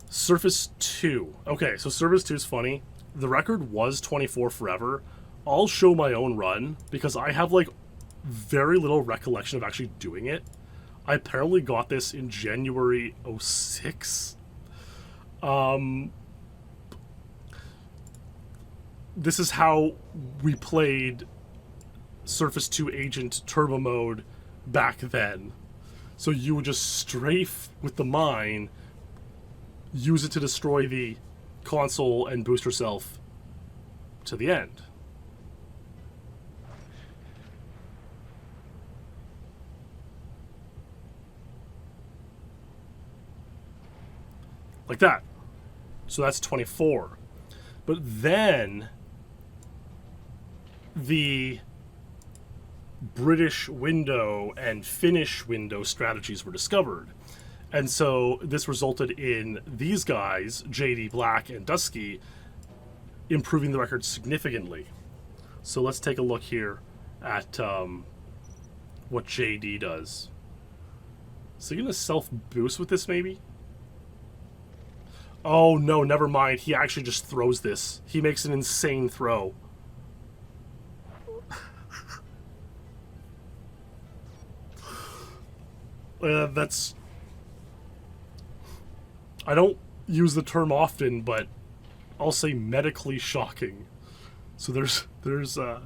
Surface 2. Okay, so Surface 2 is funny. The record was 24 forever. I'll show my own run because I have like very little recollection of actually doing it. I apparently got this in January 06. This is how we played Surface 2 Agent Turbo Mode back then. So you would just strafe with the mine, use it to destroy the console, and boost yourself to the end. Like that. So that's 24. But then the British window and Finnish window strategies were discovered. And so this resulted in these guys, JD Black and Dusky, improving the record significantly. So let's take a look here at what JD does. Is he going to self-boost with this, maybe? Oh, no, never mind. He actually just throws this. He makes an insane throw. That's... I don't use the term often, but I'll say medically shocking. So that's the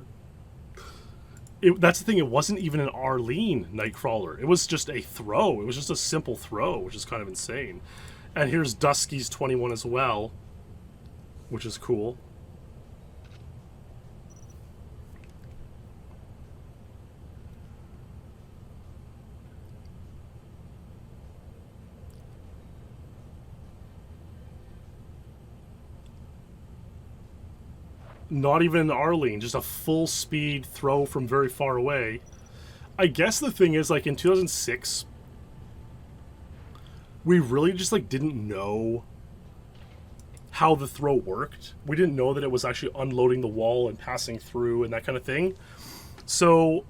thing, it wasn't even an Arlene Nightcrawler. It was just a throw. It was just a simple throw, which is kind of insane. And here's Dusky's 21 as well, which is cool. Not even an Arlene, just a full speed throw from very far away. I guess the thing is, like, in 2006, we really just, like, didn't know how the throw worked. We didn't know that it was actually unloading the wall and passing through and that kind of thing. So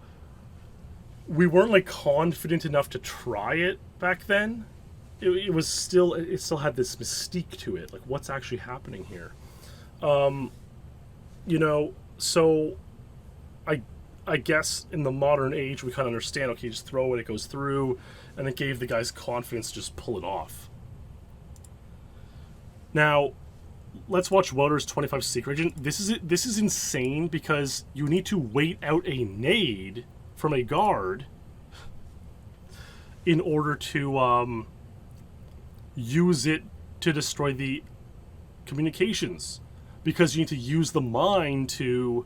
we weren't, like, confident enough to try it back then. It still had this mystique to it. Like, what's actually happening here? You know, so I guess in the modern age we kind of understand, okay, just throw it, it goes through, and it gave the guys confidence to just pull it off. Now, let's watch Welder's 25 Secret Agent. This is insane because you need to wait out a nade from a guard in order to use it to destroy the communications. Because you need to use the mine to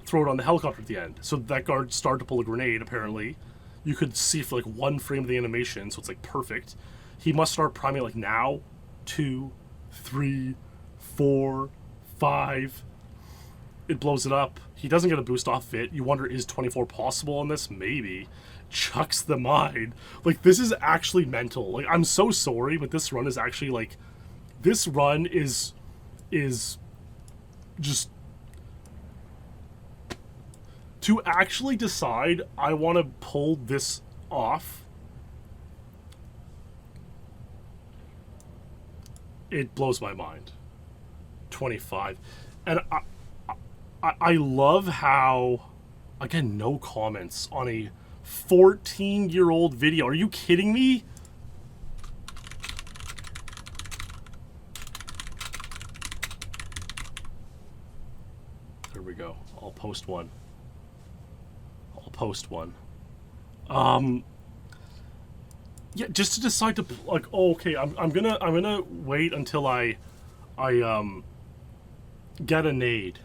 throw it on the helicopter at the end. So that guard started to pull a grenade, apparently. You could see for like 1 frame of the animation, so it's like perfect. He must start priming like now. 2, 3, 4, 5. It blows it up. He doesn't get a boost off it. You wonder, is 24 possible on this? Maybe. Chucks the mine. Like, this is actually mental. Like, I'm so sorry, but this run is actually, like... This run is just... To actually decide I want to pull this off, it blows my mind. 25. And I love how, again, no comments on a 14-year-old video. Are you kidding me? There we go. I'll post one. Yeah, just to decide to, like, oh, okay, I'm gonna wait until I get a nade.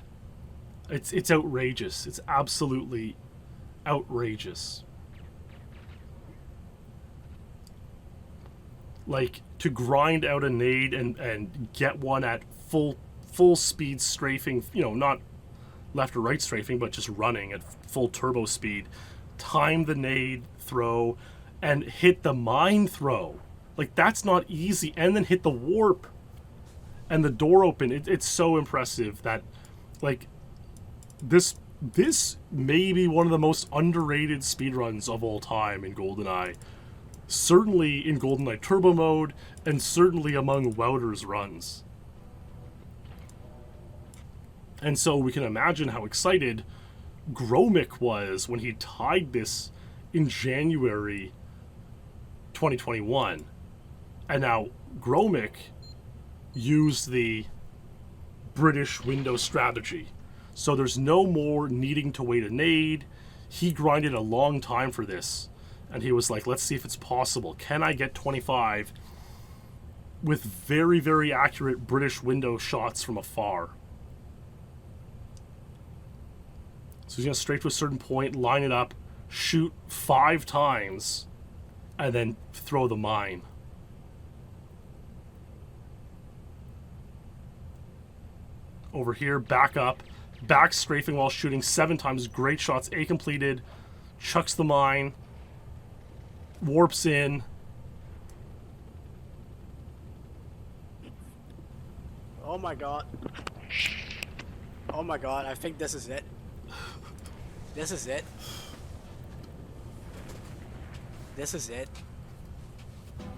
It's outrageous. It's absolutely outrageous. Like, to grind out a nade and get one at full speed strafing, you know, not left or right strafing, but just running at full turbo speed, time the nade throw, and hit the mine throw. Like, that's not easy. And then hit the warp and the door open. It's so impressive that, like, this may be one of the most underrated speedruns of all time in GoldenEye. Certainly in GoldenEye Turbo mode, and certainly among Welder's runs. And so we can imagine how excited Gromik was when he tied this in January 2021. And now Gromik used the British window strategy. So there's no more needing to wait a nade. He grinded a long time for this. And he was like, let's see if it's possible. Can I get 25 with very, very accurate British window shots from afar? So he's going to straight to a certain point, line it up, shoot 5 times, and then throw the mine. Over here, back up, back strafing while shooting 7 times. Great shots, A completed, chucks the mine, warps in. Oh my god. Oh my god, I think this is it. This is it. This is it.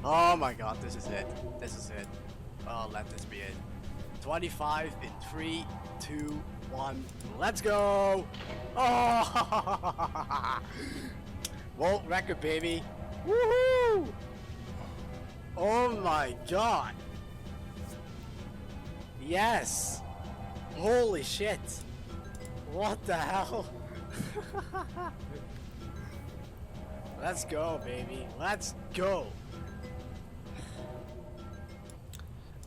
Oh my god, this is it. This is it. Oh, let this be it. 25 in 3, 2, 1. Let's go! Oh! World record, baby. Woohoo! Oh my god. Yes. Holy shit. What the hell? Let's go, baby. Let's go.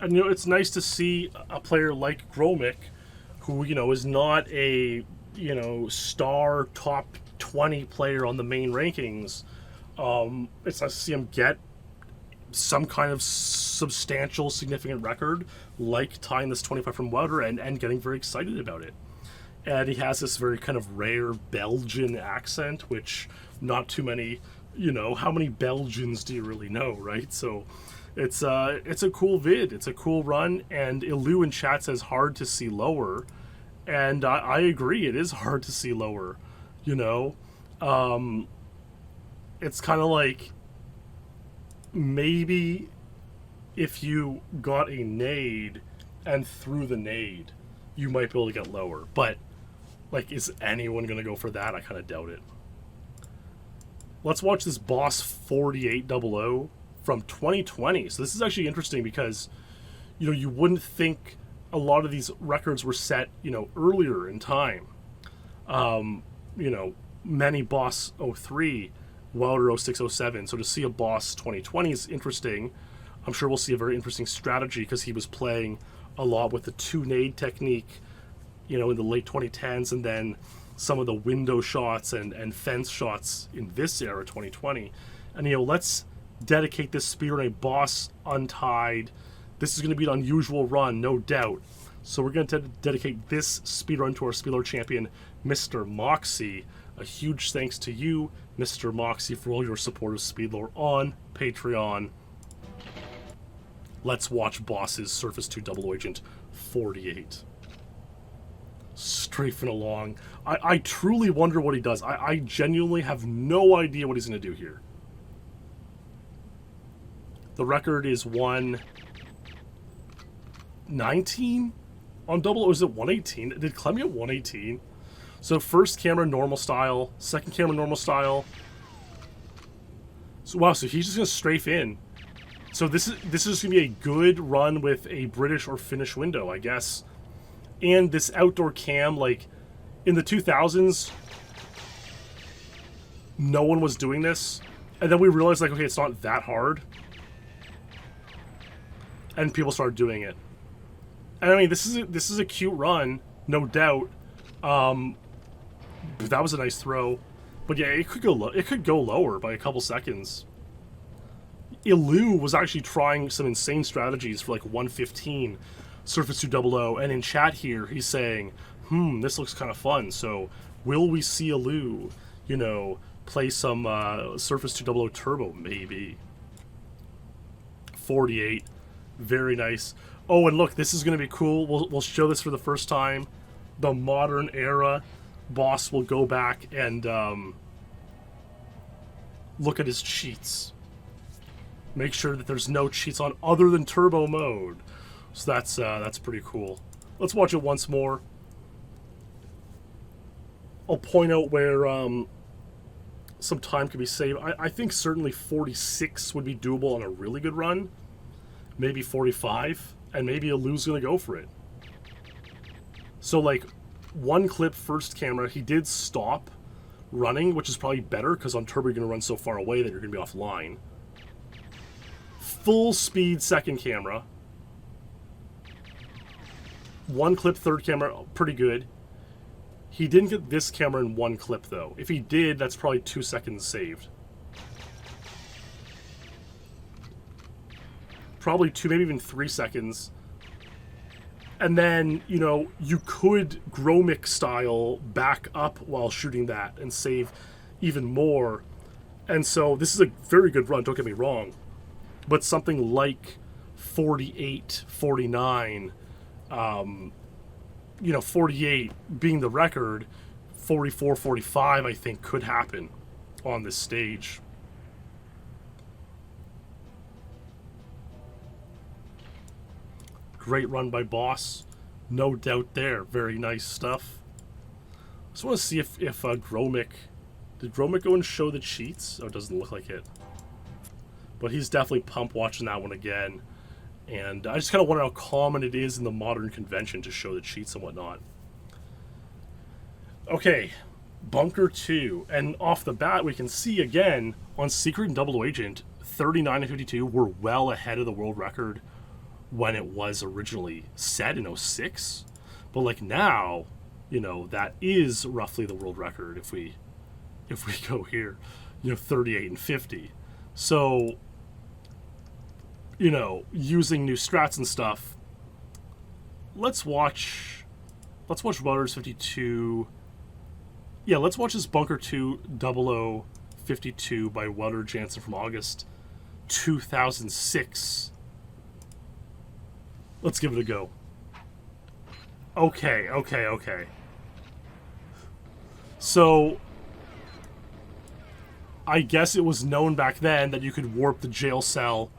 And, you know, it's nice to see a player like Gromik, who, you know, is not a, you know, star top 20 player on the main rankings. It's nice to see him get some kind of substantial, significant record, like tying this 25 from Welder and getting very excited about it. And he has this very kind of rare Belgian accent, which not too many, you know, how many Belgians do you really know, right? So it's a cool vid, it's a cool run, and Ilu in chat says hard to see lower, and I agree, it is hard to see lower, you know. It's kind of like, maybe if you got a nade and threw the nade, you might be able to get lower, but like, is anyone gonna go for that? I kind of doubt it. Let's watch this Boss 4800 from 2020. So this is actually interesting because, you know, you wouldn't think a lot of these records were set, you know, earlier in time. You know, many Boss 03, Welder 0607. So to see a Boss 2020 is interesting. I'm sure we'll see a very interesting strategy because he was playing a lot with the 2 nade technique, you know, in the late 2010s, and then some of the window shots and fence shots in this era, 2020. And, you know, let's dedicate this speedrun a Boss untied. This is going to be an unusual run, no doubt. So we're going to dedicate this speedrun to our Speedlore champion, Mr. Moxie. A huge thanks to you, Mr. Moxie, for all your support of Speedlore on Patreon. Let's watch Boss's Surface 2 Double Agent 48. Strafing along. I truly wonder what he does. I genuinely have no idea what he's going to do here. The record is 119 on double, or is it 118? Did Clem get 118? So first camera normal style, second camera normal style. So wow, so he's just gonna strafe in. So this is gonna be a good run with a British or Finnish window, I guess. And this outdoor cam, like in the 2000s, no one was doing this, and then we realized like, okay, it's not that hard, and people started doing it. And I mean, this is a cute run, no doubt. That was a nice throw, but yeah, it could go lower by a couple seconds. Ilu was actually trying some insane strategies for like 115 Surface 2 00, and in chat here he's saying, this looks kind of fun. So will we see Ilu, you know, play some Surface 2 00 Turbo? Maybe. 48, very nice. Oh, and look, this is going to be cool. We'll show this for the first time. The modern era boss will go back and look at his cheats. Make sure that there's no cheats on other than turbo mode. So that's pretty cool. Let's watch it once more. I'll point out where some time can be saved. I think certainly 46 would be doable on a really good run. Maybe 45. And maybe Ilu's gonna go for it. So like, one clip first camera, he did stop running, which is probably better because on turbo you're gonna run so far away that you're gonna be offline. Full speed second camera. One clip third camera, pretty good. He didn't get this camera in one clip though. If he did, that's probably 2 seconds saved. Probably 2, maybe even 3 seconds. And then, you know, you could Gromik style back up while shooting that and save even more. And so this is a very good run, don't get me wrong. But something like 48, 49, you know, 48 being the record, 44, 45, I think could happen on this stage. Great run by Boss, no doubt there. Very nice stuff. Just want to see if Gromik, did Gromik go and show the cheats? Oh, it doesn't look like it. But he's definitely pumped watching that one again. And I just kind of wonder how common it is in the modern convention to show the cheats and whatnot. Okay, Bunker 2. And off the bat, we can see again on Secret and Double Agent, 39 and 52 were well ahead of the world record when it was originally set in 06. But like now, you know, that is roughly the world record if we go here, you know, 38 and 50. So, you know, using new strats and stuff, let's watch Welder's 52. Yeah, let's watch this Bunker 2 0052 by Welder Jansen from August 2006. Let's give it a go. Okay. So, I guess it was known back then that you could warp the jail cell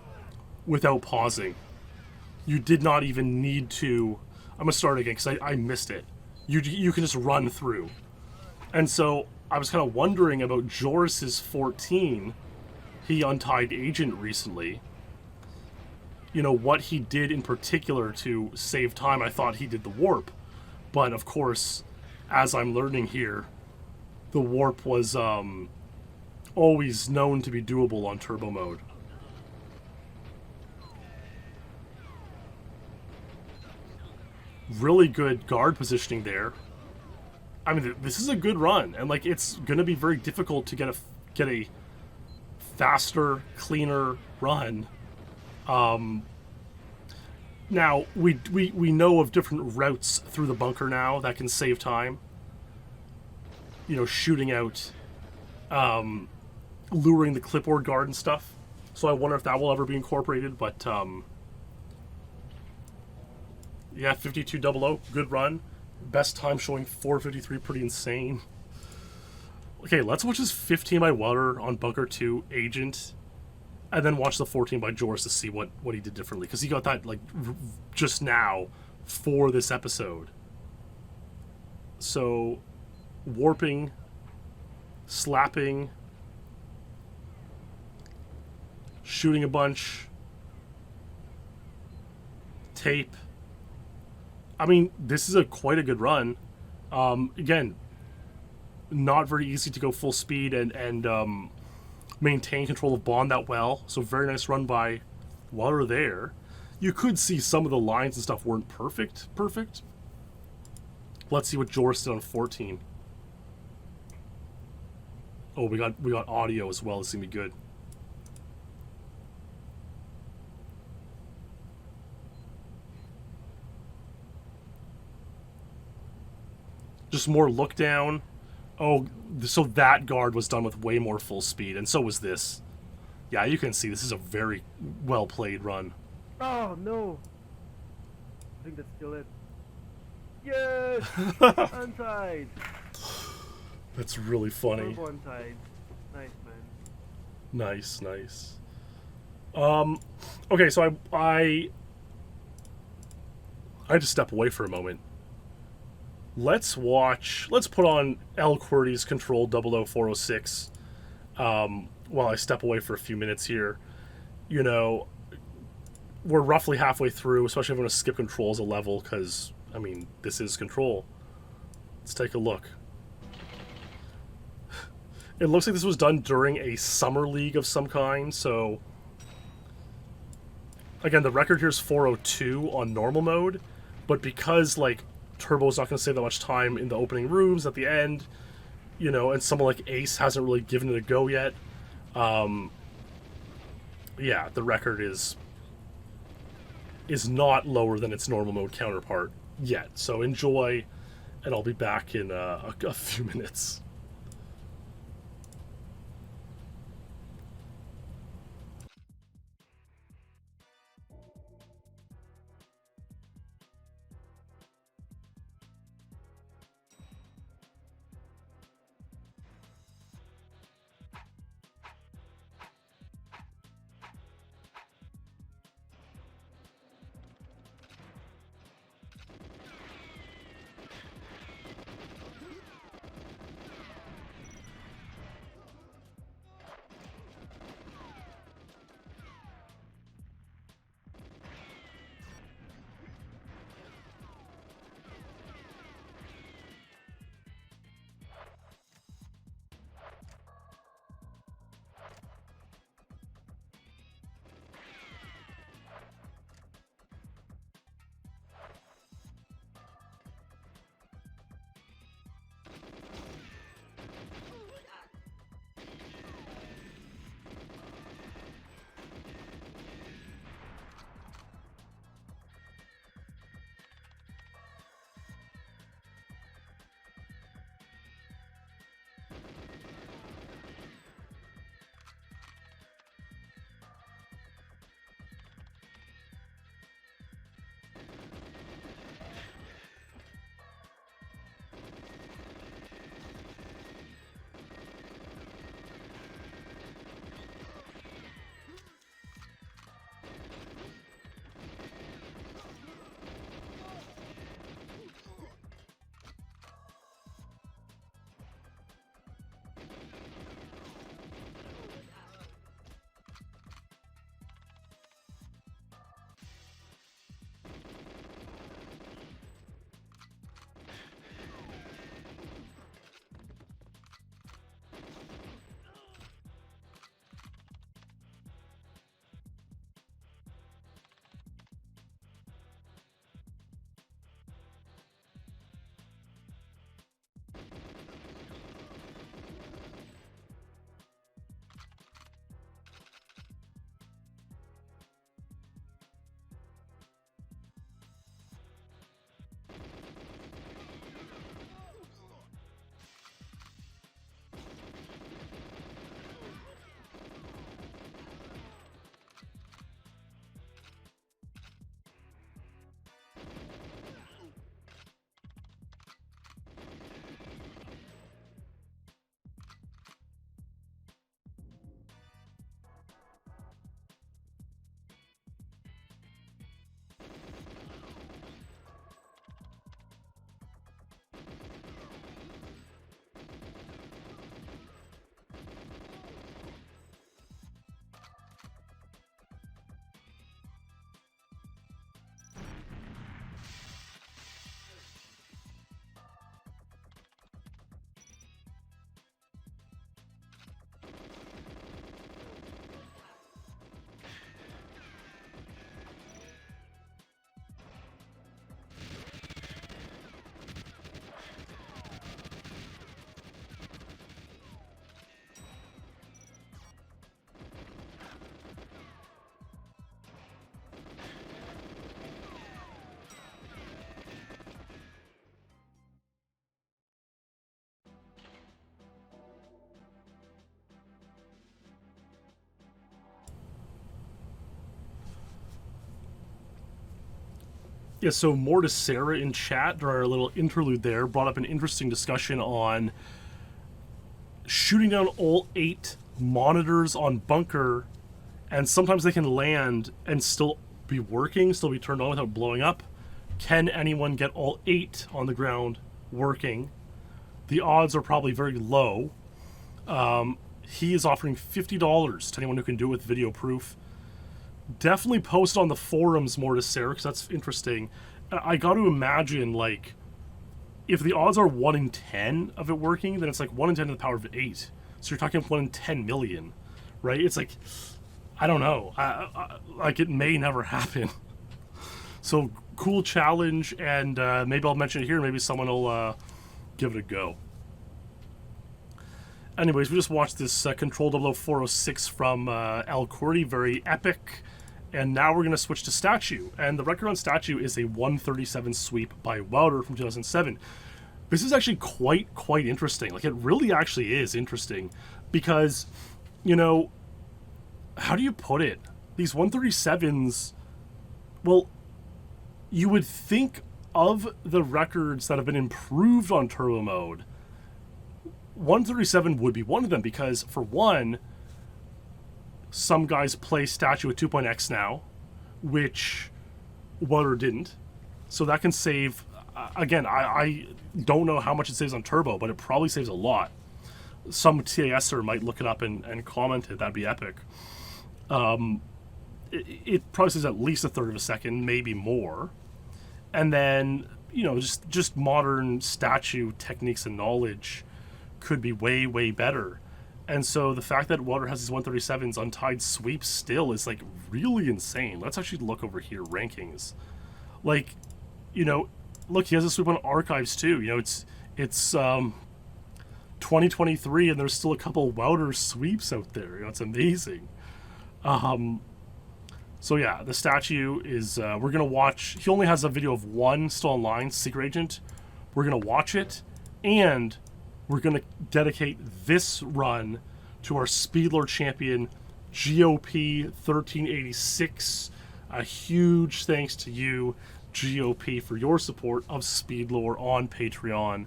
without pausing. You did not even need to... I'm going to start again because I missed it. You can just run through. And so, I was kind of wondering about Joris's 14. He untied Agent recently. You know, what he did in particular to save time. I thought he did the warp. But, of course, as I'm learning here, the warp was always known to be doable on turbo mode. Really good guard positioning there. I mean, this is a good run. And, like, it's going to be very difficult to get a faster, cleaner run. Now, we know of different routes through the bunker now that can save time. You know, shooting out, luring the clipboard guard and stuff. So I wonder if that will ever be incorporated, but, yeah, 5200, good run. Best time showing 4:53, pretty insane. Okay, let's watch this 15 by Welder on Bunker 2 Agent, and then watch the 14 by Joris to see what he did differently, because he got that, like, just now for this episode. So, warping, slapping, shooting a bunch, tape. I mean, this is quite a good run. Again, not very easy to go full speed and maintain control of Bond that well. So very nice run by Welder there. You could see some of the lines and stuff weren't perfect. Let's see what Joris did on 14. Oh, we got audio as well. This is gonna be good. Just more look down. Oh, so that guard was done with way more full speed, and so was this. Yeah, you can see this is a very well played run. Oh no! I think that's still it. Yes! Untied! That's really funny. Turbo untied. Nice, man. Nice. Okay, so I had to step away for a moment. Let's put on L. QWERTY's Control 00406 while I step away for a few minutes here. You know, we're roughly halfway through, especially if I'm going to skip Control as a level, because, I mean, this is Control. Let's take a look. It looks like this was done during a summer league of some kind, so... Again, the record here is 4:02 on normal mode, but because, like, Turbo's not going to save that much time in the opening rooms at the end, you know, and someone like Ace hasn't really given it a go yet. Yeah, the record is not lower than its normal mode counterpart yet. So enjoy, and I'll be back in a few minutes. Yeah, so more to Sarah in chat, during our little interlude there, brought up an interesting discussion on shooting down all 8 monitors on bunker, and sometimes they can land and still be working, still be turned on without blowing up. Can anyone get all 8 on the ground working? The odds are probably very low. He is offering $50 to anyone who can do it with video proof. Definitely post on the forums more to Sarah, because that's interesting. I got to imagine, like, if the odds are 1 in 10 of it working, then it's like 1 in 10 to the power of 8. So you're talking 1 in 10 million, right? It's like, I don't know. Like, it may never happen. So, cool challenge, and maybe I'll mention it here. Maybe someone will give it a go. Anyways, we just watched this Control 00406 from El Cordy, very epic. And now we're going to switch to Statue. And the record on Statue is a 137 sweep by Welder from 2007. This is actually quite interesting. Like, it really actually is interesting. Because, you know, how do you put it? These 137s, well, you would think of the records that have been improved on turbo mode, 137 would be one of them, because for one, some guys play Statue at 2.x now, which Welder didn't. So that can save, again, I don't know how much it saves on turbo, but it probably saves a lot. Some TASer might look it up and comment it. That'd be epic. It probably saves at least a third of a second, maybe more. And then, you know, just modern Statue techniques and knowledge could be way better. And so the fact that Welder has these 137s untied sweeps still is, like, really insane. Let's actually look over here, rankings. Like, you know, look, he has a sweep on archives too. You know, it's 2023 and there's still a couple Welder sweeps out there. You know, it's amazing. So yeah, the Statue is, we're gonna watch. He only has a video of one still online, Secret Agent. We're gonna watch it, and we're going to dedicate this run to our Speedlore champion, GOP 1386. A huge thanks to you, GOP, for your support of Speedlore on Patreon.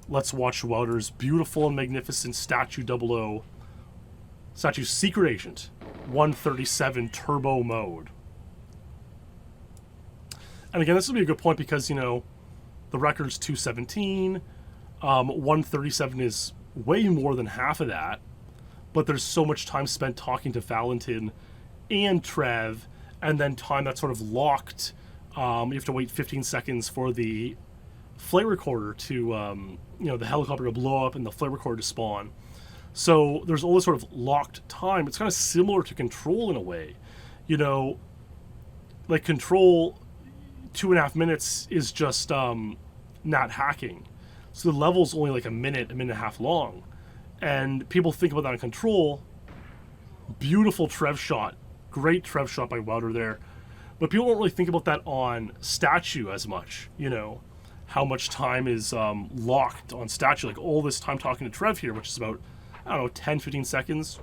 Let's watch Welder's beautiful and magnificent Statue Secret Agent 137 Turbo Mode. And again, this will be a good point because, you know, the record's 217. 137 is way more than half of that, but there's so much time spent talking to Valentin and Trev, and then time that's sort of locked. You have to wait 15 seconds for the flight recorder to, you know, the helicopter to blow up and the flight recorder to spawn. So there's all this sort of locked time. It's kind of similar to Control in a way. You know, like Control, 2.5 minutes is just not hacking. So the level's only like a minute and a half long. And people think about that in Control. Beautiful Trev shot. Great Trev shot by Welder there. But people don't really think about that on Statue as much, you know. How much time is locked on Statue. Like all this time talking to Trev here, which is about, I don't know, 10, 15 seconds.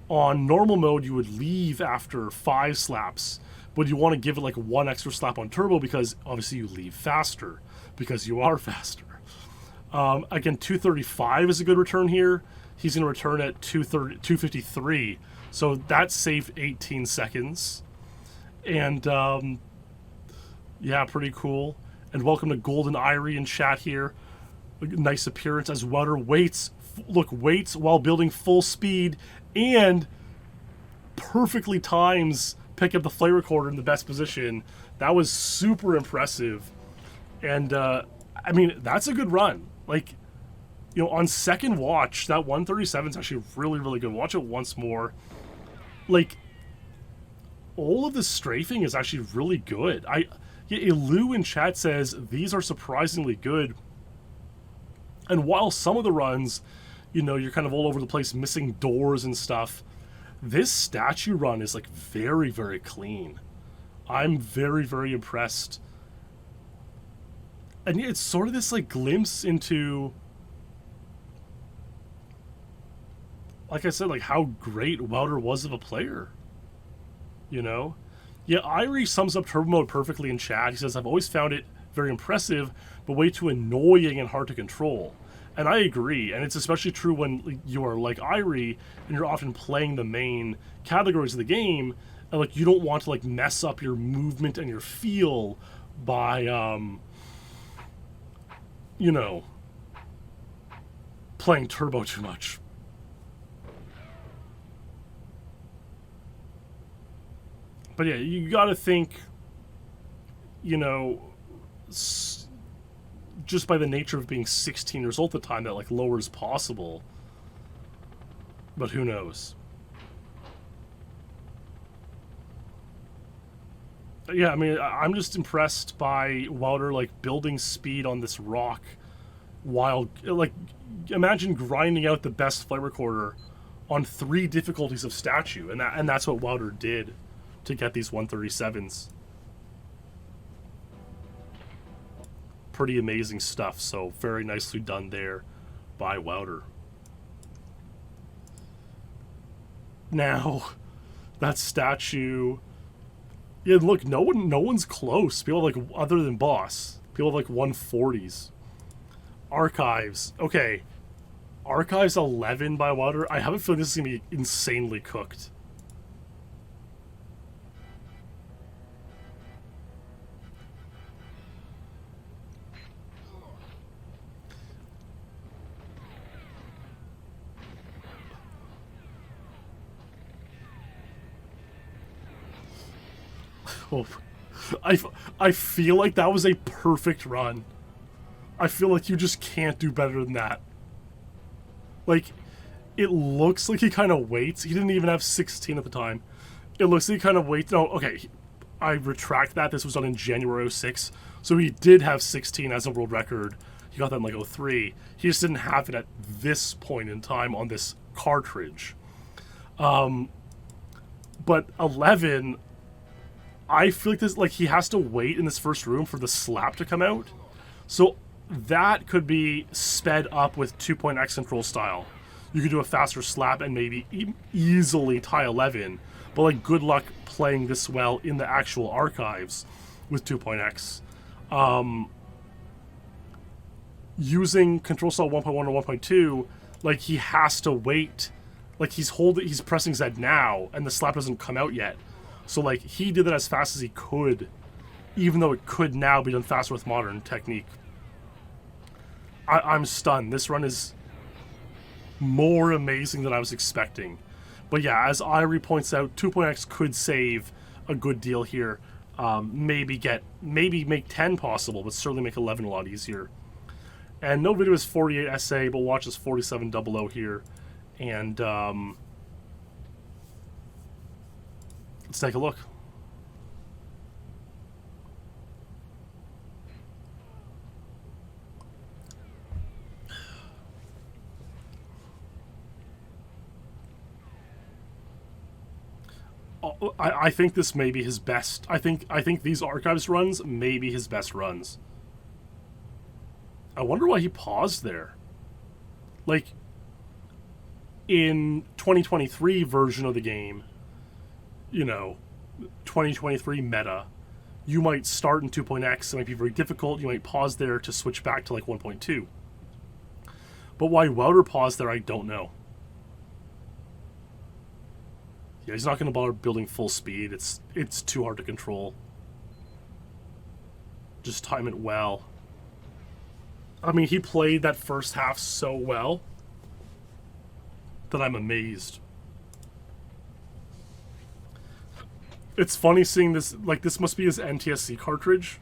On normal mode, you would leave after 5 slaps. But you want to give it like 1 extra slap on turbo because obviously you leave faster. Because you are faster. Again, 235 is a good return here. He's going to return at 253. So that saved 18 seconds. And, yeah, pretty cool. And welcome to GoldenEye in chat here. Nice appearance as Welder waits while building full speed and perfectly times pick up the flight recorder in the best position. That was super impressive. And, I mean, that's a good run. Like, you know, on second watch, that 137 is actually really good. Watch it once more. Like, all of the strafing is actually really good. Elu in chat says these are surprisingly good. And while some of the runs, you know, you're kind of all over the place, missing doors and stuff, this Statue run is, like, very clean. I'm very impressed. And it's sort of this, like, glimpse into, like I said, like, how great Welder was of a player. You know? Yeah, Irie sums up turbo mode perfectly in chat. He says, I've always found it very impressive, but way too annoying and hard to control. And I agree, and it's especially true when you are like Irie, and you're often playing the main categories of the game, and like you don't want to like mess up your movement and your feel by, you know, playing turbo too much. But yeah, you gotta think, you know, just by the nature of being 16 years old at the time, that like lower is possible. But who knows? Yeah, I mean, I'm just impressed by Welder like building speed on this rock while like imagine grinding out the best flight recorder on 3 difficulties of statue, and that's what Welder did to get these 137s. Pretty amazing stuff, so very nicely done there by Welder. Now, that statue, yeah, look, no one's close. People like, other than Boss, people have like 140s. Archives, okay. Archives 11 by Welder. I have a feeling this is gonna be insanely cooked. Oh, I feel like that was a perfect run. I feel like you just can't do better than that. Like, it looks like he kind of waits. He didn't even have 16 at the time. It looks like he kind of waits. No, okay. I retract that. This was done in January 06. So he did have 16 as a world record. He got that in like 03. He just didn't have it at this point in time on this cartridge. But 11... I feel like this, like he has to wait in this first room for the slap to come out. So that could be sped up with 2.x control style. You could do a faster slap and maybe easily tie 11. But like, good luck playing this well in the actual archives with 2.x. Using control style 1.1 or 1.2, like he has to wait. Like he's pressing Z now and the slap doesn't come out yet. So, like, he did that as fast as he could, even though it could now be done faster with modern technique. I'm stunned. This run is more amazing than I was expecting. But yeah, as Irie points out, 2.x could save a good deal here. Maybe make 10 possible, but certainly make 11 a lot easier. And no video is 48 SA, but watch is 4700 here. And, let's take a look. I think this may be his best. I think these archives runs may be his best runs. I wonder why he paused there. Like, in 2023 version of the game, you know, 2023 meta, you might start in 2.x, it might be very difficult, you might pause there to switch back to like 1.2. But why Welder paused there, I don't know. Yeah, he's not going to bother building full speed, it's too hard to control. Just time it well. I mean, he played that first half so well that I'm amazed. It's funny seeing this, like, this must be his NTSC cartridge,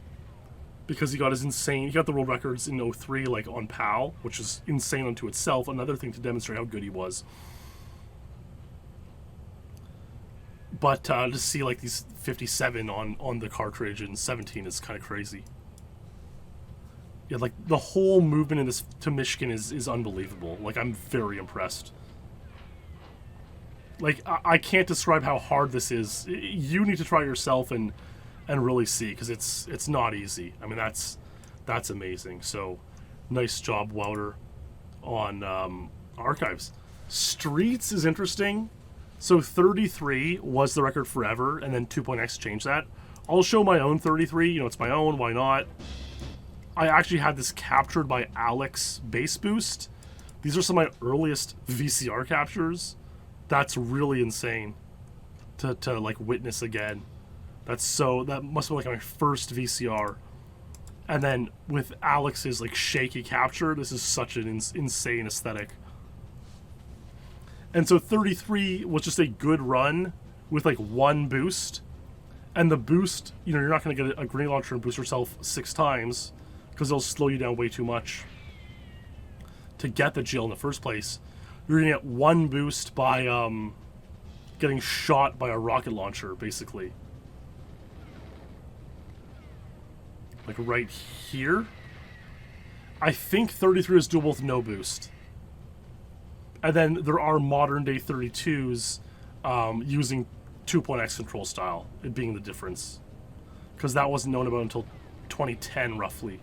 because he got the world records in 03, like, on PAL, which is insane unto itself, another thing to demonstrate how good he was. But to see, like, these 57 on the cartridge in 17 is kind of crazy. Yeah, like, the whole movement in this to Michigan is unbelievable. Like, I'm very impressed. Like, I can't describe how hard this is. You need to try it yourself and really see, because it's not easy. I mean, that's amazing. So, nice job, Welder, on archives. Streets is interesting. So 33 was the record forever, and then 2.x changed that. I'll show my own 33. You know, it's my own. Why not? I actually had this captured by Alex Bass Boost. These are some of my earliest VCR captures. That's really insane to like witness again. That must have been like my first VCR. And then with Alex's like shaky capture, this is such an insane aesthetic. And so 33 was just a good run with like one boost. And the boost, you know, you're not going to get a grenade launcher and boost yourself 6 times because it'll slow you down way too much to get the Jill in the first place. You're going to get one boost by getting shot by a rocket launcher, basically. Like right here. I think 33 is doable with no boost. And then there are modern day 32s using 2.x control style, it being the difference. Because that wasn't known about until 2010, roughly.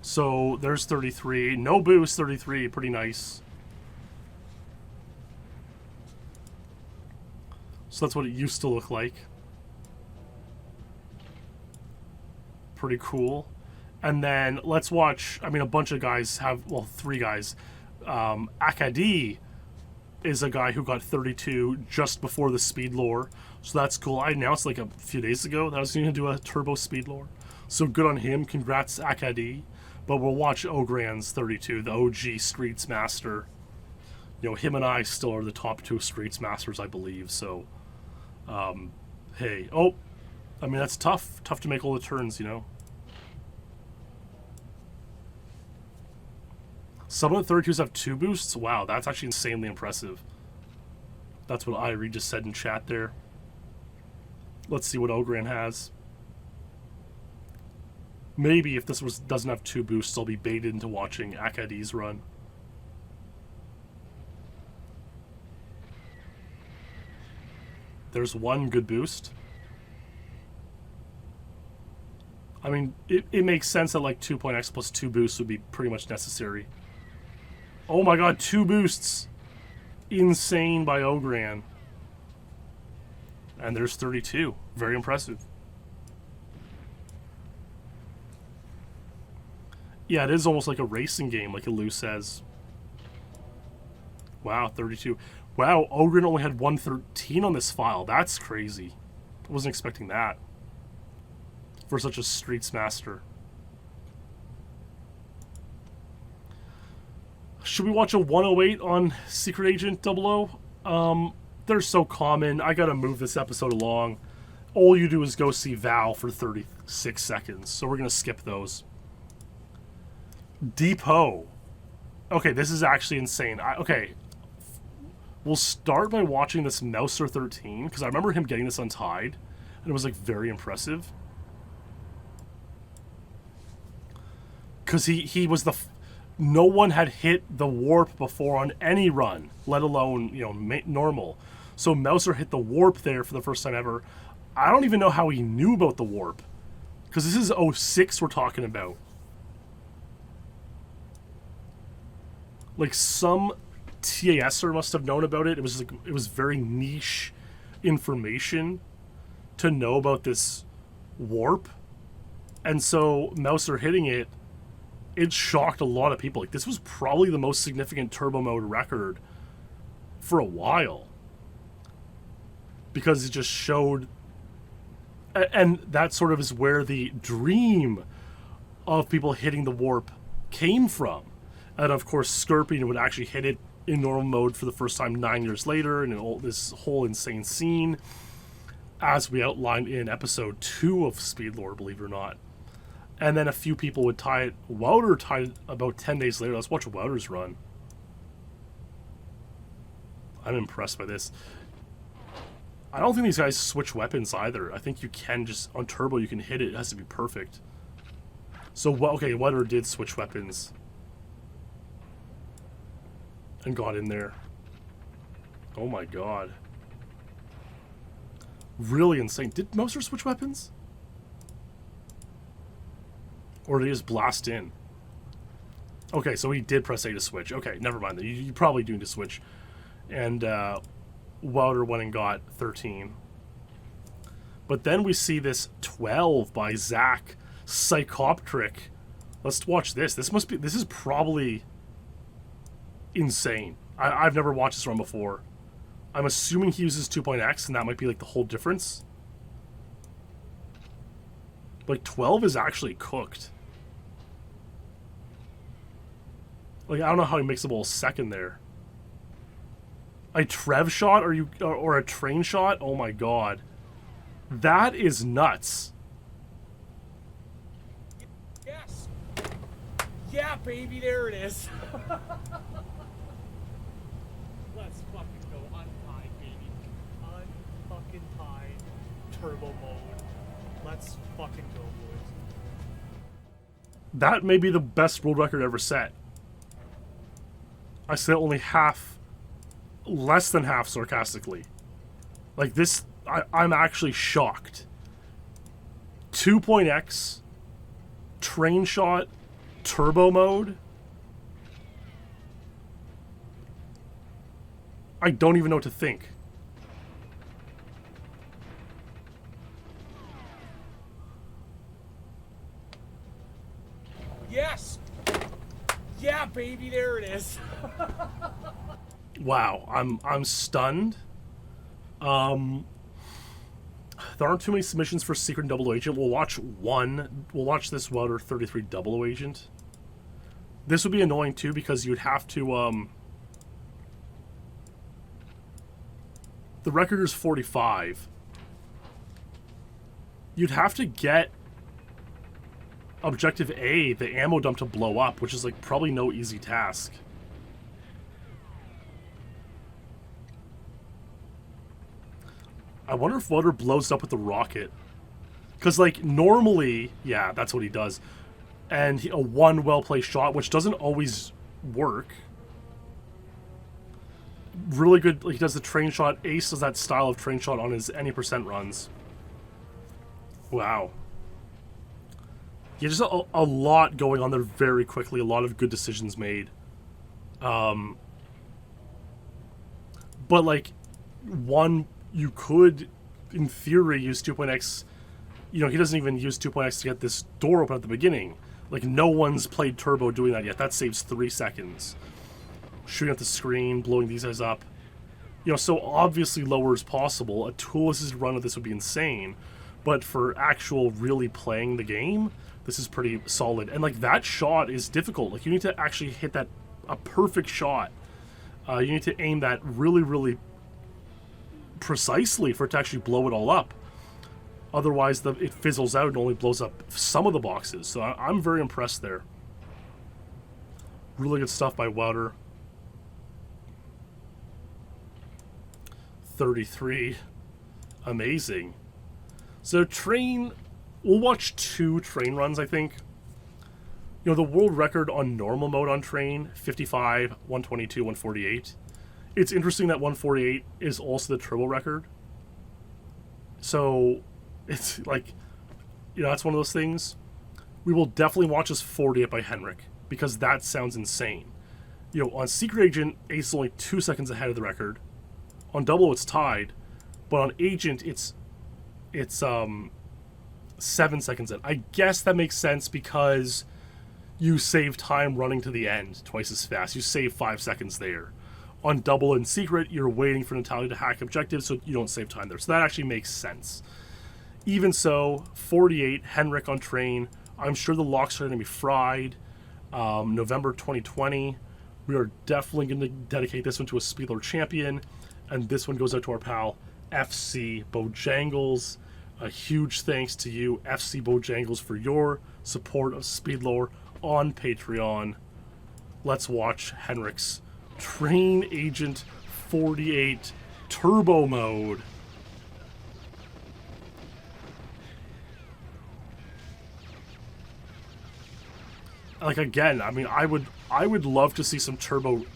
So there's 33. No boost, 33. Pretty nice. So that's what it used to look like. Pretty cool. And then let's watch, I mean, a bunch of guys have, well, 3 guys. Akadi is a guy who got 32 just before the Speedlore. So that's cool. I announced like a few days ago that I was going to do a turbo Speedlore. So good on him. Congrats, Akadi. But we'll watch Ogran's 32, the OG Streets Master. You know, him and I still are the top 2 Streets Masters, I believe. So, hey. Oh, I mean, that's tough. Tough to make all the turns, you know. Some of the 32s have 2 boosts. Wow, that's actually insanely impressive. That's what Irie just said in chat there. Let's see what Ogran has. Maybe if this doesn't have 2 boosts, I'll be baited into watching Akadi's run. There's 1 good boost. I mean, it makes sense that like 2.x plus 2 boosts would be pretty much necessary. Oh my god, 2 boosts. Insane by Ogran. And there's 32. Very impressive. Yeah, it is almost like a racing game, like Illu says. Wow, 32. Wow, Ogran only had 113 on this file. That's crazy. I wasn't expecting that. For such a Streets Master. Should we watch a 108 on Secret Agent 00? They're so common. I gotta move this episode along. All you do is go see Val for 36 seconds. So we're gonna skip those. Depot. Okay, this is actually insane. Okay. We'll start by watching this Mouser 13, because I remember him getting this untied, and it was like very impressive. Because he was the... No one had hit the warp before on any run, let alone, you know, normal. So Mouser hit the warp there for the first time ever. I don't even know how he knew about the warp. Because this is 06 we're talking about. Like some TASer must have known about it. It was like, it was very niche information to know about this warp. And so Mouser hitting it, it shocked a lot of people. Like, this was probably the most significant turbo mode record for a while. Because it just showed... And that sort of is where the dream of people hitting the warp came from. And of course, Scorpion would actually hit it in normal mode for the first time 9 years later, and this whole insane scene, as we outlined in episode 2 of Speedlore, believe it or not. And then a few people would tie it. Welder tied it about 10 days later. Let's watch Welder's run. I'm impressed by this. I don't think these guys switch weapons either. I think you can just, on turbo, you can hit it. It has to be perfect. So, okay, Welder did switch weapons. And got in there. Oh my god. Really insane. Did Mouser switch weapons? Or did he just blast in? Okay, so he did press A to switch. Okay, never mind. You probably do need to switch. and Welder went and got 13. But then we see this 12 by Zach Psychoptric. Let's watch this. This is probably insane. I've never watched this run before. I'm assuming he uses 2.x, and that might be like the whole difference. Like 12 is actually cooked. Like I don't know how he makes a whole second there. A Trev shot or a train shot? Oh my god. That is nuts. Yes. Yeah, baby, there it is. Let's fucking go. Untied, baby. Unfucking tied. Turbo mode. Let's fucking go, boys. That may be the best world record ever set. I said only half, less than half sarcastically. Like this, I'm actually shocked. 2.x, train shot, turbo mode. I don't even know what to think. Yes. Yeah, baby, there it is. Wow, I'm stunned. There aren't too many submissions for Secret and Double O Agent. We'll watch one. We'll watch this Welder 33 Double O Agent. This would be annoying too because you'd have to the record is 45. You'd have to get Objective A, the ammo dump, to blow up, which is like probably no easy task. I wonder if Welder blows up with the rocket. Because, like, normally, yeah, that's what he does. And a one well-placed shot, which doesn't always work. Really good, like, he does the train shot. Ace does that style of train shot on his any percent runs. Wow. Yeah, just a lot going on there very quickly. A lot of good decisions made. But, like, one, you could, in theory, use 2.x. You know, he doesn't even use 2.x to get this door open at the beginning. Like, no one's played Turbo doing that yet. That saves 3 seconds. Shooting at the screen, blowing these guys up. You know, so obviously lower is possible. A tool-assisted run of this would be insane. But for actual really playing the game, this is pretty solid. And, like, that shot is difficult. Like, you need to actually hit that, a perfect shot. You need to aim that really, really precisely for it to actually blow it all up. Otherwise, it fizzles out and only blows up some of the boxes. So I'm very impressed there. Really good stuff by Welder. 33. Amazing. So train, we'll watch 2 train runs, I think. You know, the world record on normal mode on train, 55, 122, 148. It's interesting that 148 is also the turbo record. So it's like, you know, that's one of those things. We will definitely watch this 48 by Henrik because that sounds insane. You know, on Secret Agent, Ace is only 2 seconds ahead of the record. On Double, it's tied, but on Agent, it's 7 seconds in. I guess that makes sense because you save time running to the end twice as fast. You save 5 seconds there. On Double and Secret, you're waiting for Natalia to hack objectives, so you don't save time there. So that actually makes sense. Even so, 48, Henrik on train. I'm sure the locks are going to be fried. November 2020. We are definitely going to dedicate this one to a Speedlore champion. And this one goes out to our pal, FC Bojangles. A huge thanks to you, FC Bojangles, for your support of Speedlore on Patreon. Let's watch Henrik's Train Agent 48 Turbo Mode. Like, again, I mean, I would love to see some turbo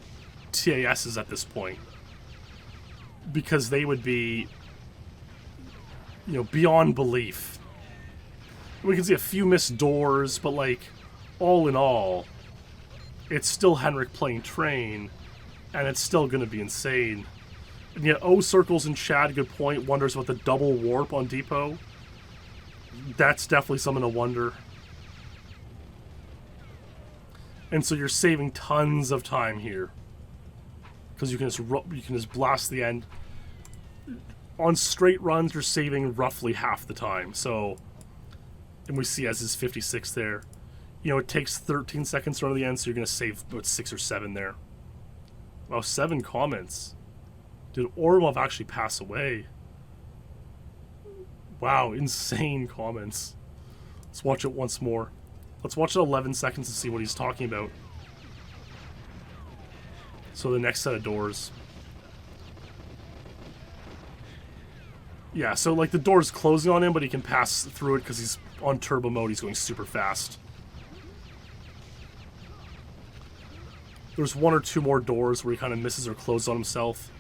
TASs at this point, because they would be, you know, beyond belief. We can see a few missed doors, but, like, all in all, it's still Henrik playing train and it's still going to be insane. And yet, O Circles and Chad, good point, wonders about the double warp on Depot. That's definitely something to wonder. And so you're saving tons of time here, because you can just blast the end. On straight runs, you're saving roughly half the time. So, and we see as is 56 there. You know, it takes 13 seconds to run to the end, so you're going to save about 6 or 7 there. Wow, 7 comments. Did Orlov actually pass away? Wow, insane comments. Let's watch it once more. Let's watch it 11 seconds to see what he's talking about. So the next set of doors. Yeah, so like the door's closing on him, but he can pass through it because he's on turbo mode. He's going super fast. There's 1 or 2 more doors where he kind of misses or closes on himself.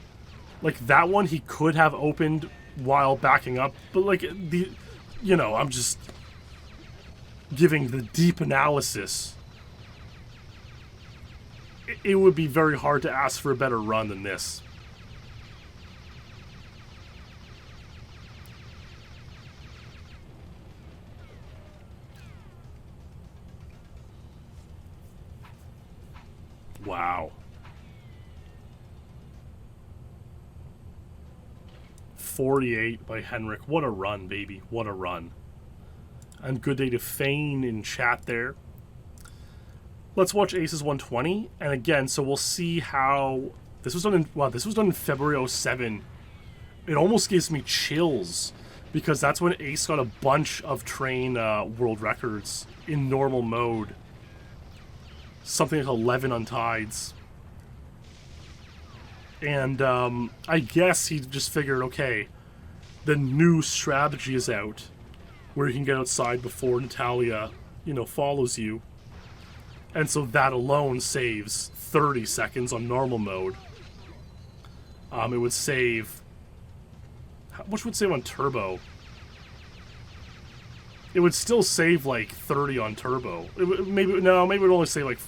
Like that one he could have opened while backing up, but like the, you know, I'm just giving the deep analysis. It would be very hard to ask for a better run than this. Wow. 48 by Henrik. What a run, baby. What a run. And good day to Fane in chat there. Let's watch Aces 120. And again, so we'll see how... This was done in... Wow, this was done in February 07. It almost gives me chills, because that's when Ace got a bunch of train world records in normal mode. Something like 11 on tides. And I guess he just figured, okay, the new strategy is out, where you can get outside before Natalia, you know, follows you. And so that alone saves 30 seconds on normal mode. It would save... How much would it save on turbo? It would still save like 30 on turbo. Maybe it would only save like...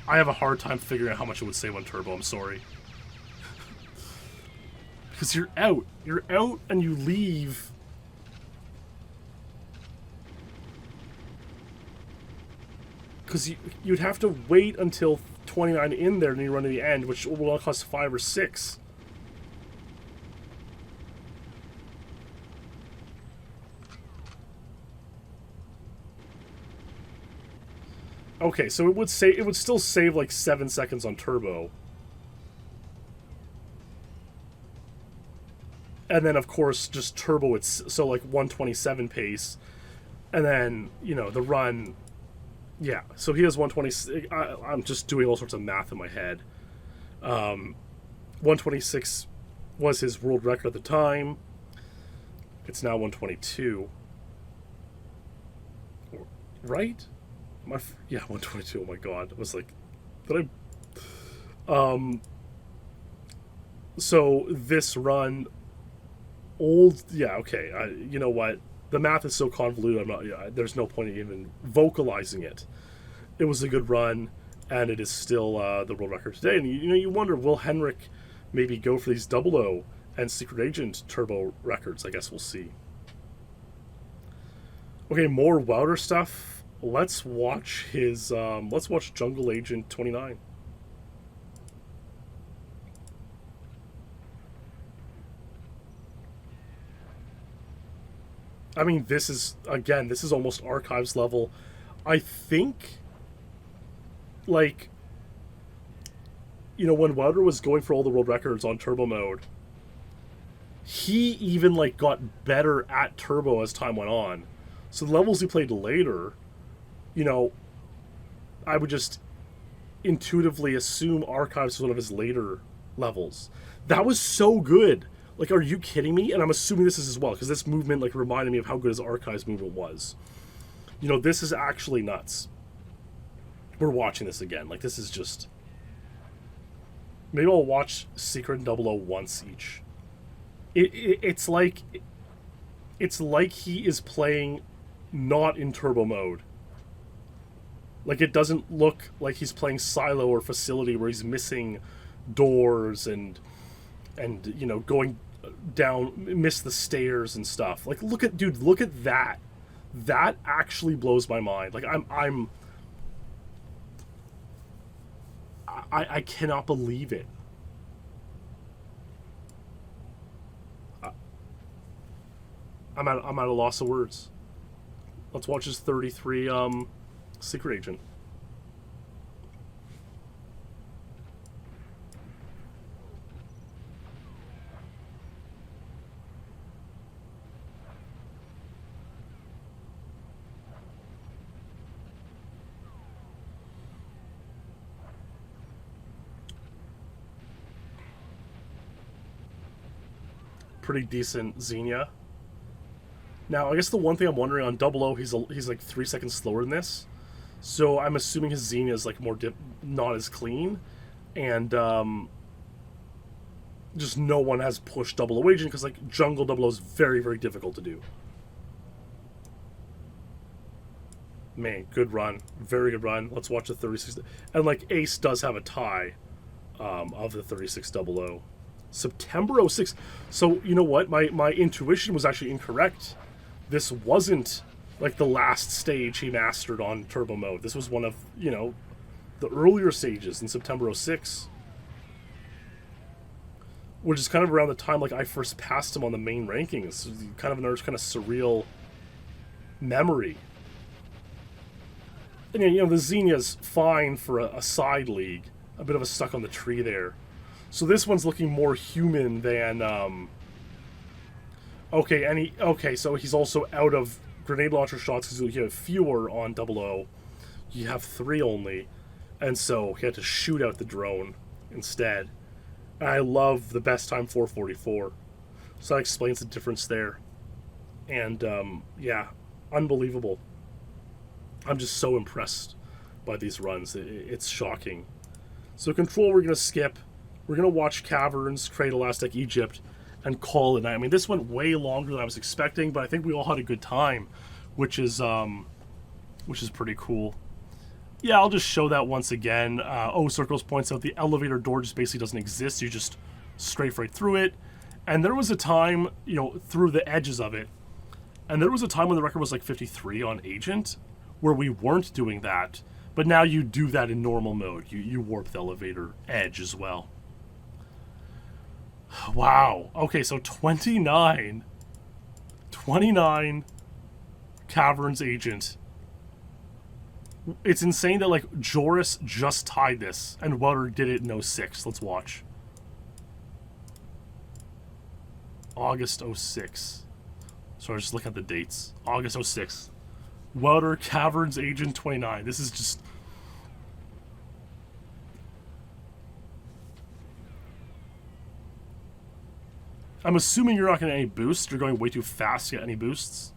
I have a hard time figuring out how much it would save on turbo, I'm sorry. Because you're out. You're out and you leave. Because you'd have to wait until 29 in there and you run to the end, which will cost 5 or 6. Okay, so it would still save like 7 seconds on turbo. And then of course just turbo it's so like 127 pace. And then, you know, the run, yeah, so he has 120. I'm just doing all sorts of math in my head. 126 was his world record at the time. It's now 122. Right? Yeah, 122. Oh my god. I was like, did I... So this run... Yeah, okay. You know what? The math is so convoluted, there's no point in even vocalizing it. It was a good run, and it is still the world record today. And you wonder, will Henrik maybe go for these 00 and Secret Agent turbo records? I guess we'll see. Okay, more Welder stuff. Let's watch his, let's watch Jungle Agent 29. I mean, this is almost archives level. I think, like, you know, when Welder was going for all the world records on turbo mode, he even, like, got better at turbo as time went on. So the levels he played later, you know, I would just intuitively assume archives was one of his later levels. That was so good. Like, are you kidding me? And I'm assuming this is as well, because this movement, like, reminded me of how good his archives movement was. You know, this is actually nuts. We're watching this again. Like, this is just... Maybe I'll watch Secret and 00 once each. It's like... It's like he is playing not in turbo mode. Like, it doesn't look like he's playing Silo or Facility where he's missing doors and you know, going down, miss the stairs and stuff. Like, look at that. That actually blows my mind. Like, I cannot believe it. I'm at a loss of words. Let's watch his 33 secret agent. Pretty decent Xenia. Now, I guess the one thing I'm wondering on 00, he's like 3 seconds slower than this, so I'm assuming his Xenia is like not as clean, and just no one has pushed 00 agent because like jungle 00 is very, very difficult to do. Man, good run, very good run. Let's watch the 36, and like Ace does have a tie of the 3600. September 06. So, you know what? My intuition was actually incorrect. This wasn't like the last stage he mastered on turbo mode. This was one of, you know, the earlier stages in September 06. Which is kind of around the time like I first passed him on the main rankings. Kind of another kind of surreal memory. And you know, the Xenia's fine for a side league. A bit of a stuck on the tree there. So this one's looking more human than, okay, so he's also out of grenade launcher shots because you have fewer on 00. You have 3 only, and so he had to shoot out the drone instead. And I love the best time 444, so that explains the difference there. And, yeah, unbelievable. I'm just so impressed by these runs. It's shocking. So control we're going to skip. We're going to watch Caverns, Cradle, Aztec, Egypt, and call it night. I mean, this went way longer than I was expecting, but I think we all had a good time, which is pretty cool. Yeah, I'll just show that once again. Circles points out the elevator door just basically doesn't exist. You just strafe right through it. And there was a time, you know, through the edges of it, and there was a time when the record was like 53 on Agent, where we weren't doing that. But now you do that in normal mode. You warp the elevator edge as well. Wow. Okay, so 29 Caverns Agent. It's insane that like Joris just tied this and Welder did it in 06. Let's watch. August 06. Sorry, just look at the dates. August 06. Welder, Caverns Agent 29. This is just... I'm assuming you're not getting any boosts. You're going way too fast to get any boosts.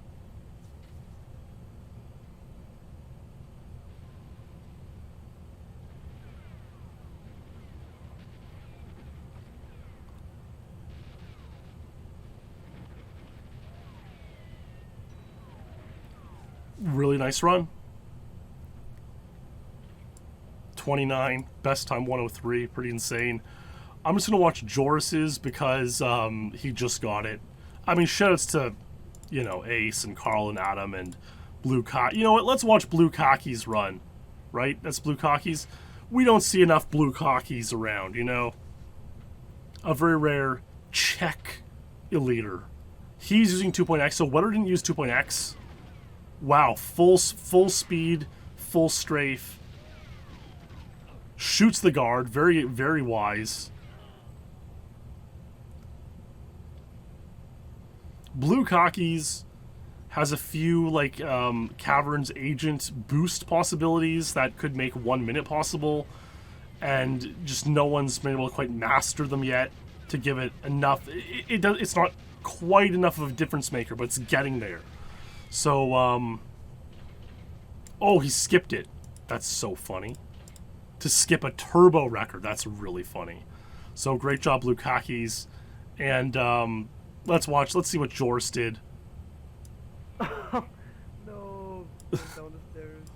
Really nice run. 29, best time 103, pretty insane. I'm just going to watch Joris's because he just got it. I mean, shoutouts to, you know, Ace and Carl and Adam and Blue Cock. You know what? Let's watch Blue Cocky's run, right? That's Blue Cocky's. We don't see enough Blue Cockies around, you know? A very rare Czech eliter. He's using 2.x, so Welder didn't use 2.x. Wow, full speed, full strafe. Shoots the guard, very, very wise. Blue Cockies has a few, like, Caverns Agent boost possibilities that could make 1 minute possible, and just no one's been able to quite master them yet to give it enough. It's not quite enough of a difference maker, but it's getting there. So, oh, he skipped it. That's so funny. To skip a turbo record, that's really funny. So, great job, Blue Cockies. And, let's see what Joris did. No, down the stairs.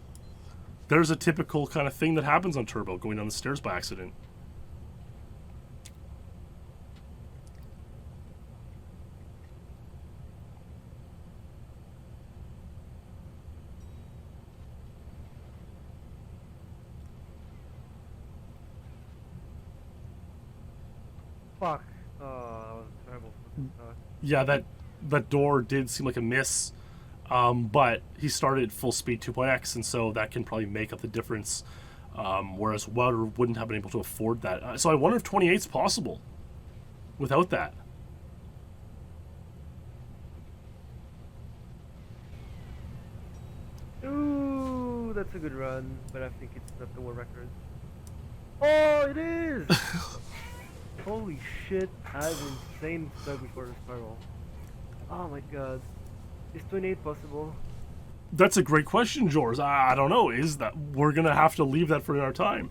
there's a typical kind of thing that happens on Turbo, going down the stairs by accident. Fuck. Oh, that was a terrible fucking start. Yeah, that door did seem like a miss, but he started at full speed 2.x, and so that can probably make up the difference, whereas Welder wouldn't have been able to afford that. So I wonder if 28's possible without that. Ooh, that's a good run, but I think it's not the world record. Oh, it is! Holy shit, I had an insane start before the spiral. Oh my god. Is 28 possible? That's a great question, George. I don't know. Is that we're gonna have to leave that for another time?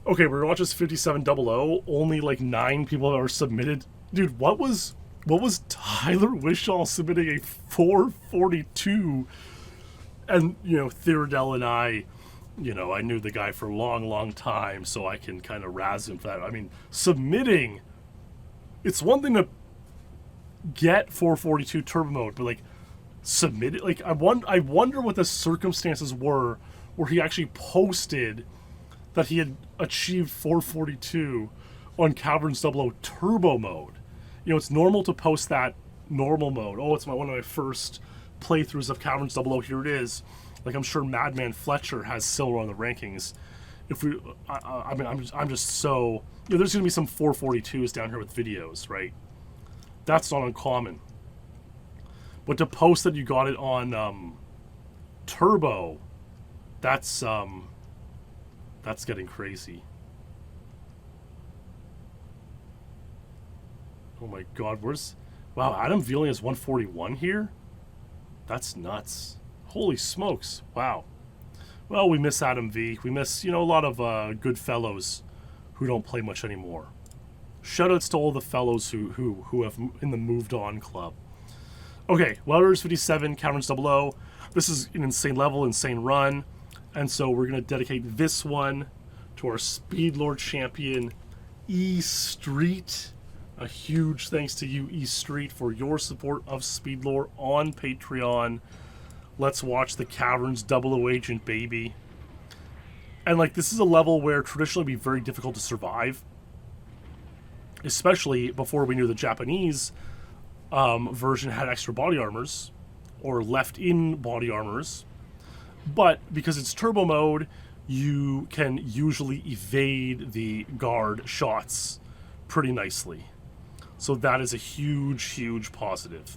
Okay, we're gonna watch this 5700. Only like 9 people are submitted. Dude, what was Tyler Wishaw submitting a 442? And you know, Theodel and I, you know, I knew the guy for a long, long time, so I can kind of razz him for that. I mean, submitting, it's one thing to get 442 turbo mode, but like submit it. Like I wonder what the circumstances were where he actually posted that he had achieved 442 on Caverns 00 turbo mode. You know, it's normal to post that normal mode. Oh, it's one of my first playthroughs of Caverns 00. Here it is. Like I'm sure Madman Fletcher has silver on the rankings. If we, I mean, I'm just so, you know, there's gonna be some 442s down here with videos, right? That's not uncommon. But to post that you got it on Turbo, that's getting crazy. Oh my God, wow, Adam Vealing is 141 here? That's nuts. Holy smokes, wow. Well, we miss Adam V. We miss, you know, a lot of good fellows who don't play much anymore. Shoutouts to all the fellows who have in the moved on club. Okay, Welders 57, Caverns 00. This is an insane level, insane run. And so we're going to dedicate this one to our Speedlore champion, E Street. A huge thanks to you, E Street, for your support of Speedlore on Patreon. Let's watch the Caverns 00 agent, baby. And like, this is a level where traditionally it'd be very difficult to survive, especially before we knew the Japanese version had extra body armors or left-in body armors. But because it's turbo mode, you can usually evade the guard shots pretty nicely. So that is a huge, huge positive.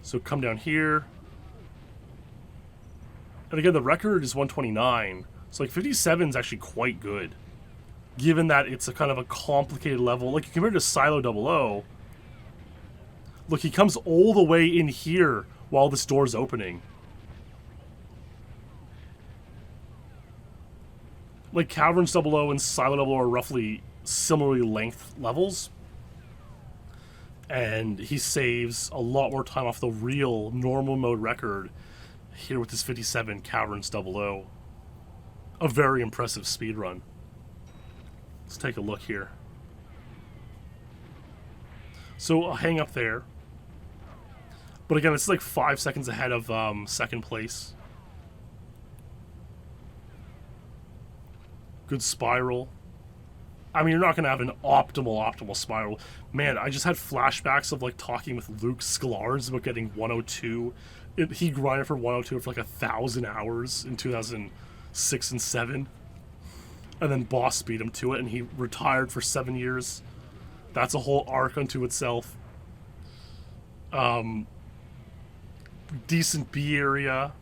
So come down here. And again, the record is 129. So like 57 is actually quite good, given that it's a kind of a complicated level. Like compared to Silo 00, look, he comes all the way in here while this door's opening. Like Caverns 00 and Silo 00 are roughly similarly length levels. And he saves a lot more time off the real normal mode record here with this 57 Caverns 00. A very impressive speed run. Let's take a look here. So I'll hang up there. But again, it's like 5 seconds ahead of second place. Good spiral. I mean, you're not going to have an optimal spiral. Man, I just had flashbacks of like talking with Luke Sklarz about getting 102. He grinded for 102 for like 1,000 hours in 2006 and 7. And then Boss beat him to it, and he retired for 7 years. That's a whole arc unto itself. Decent B area.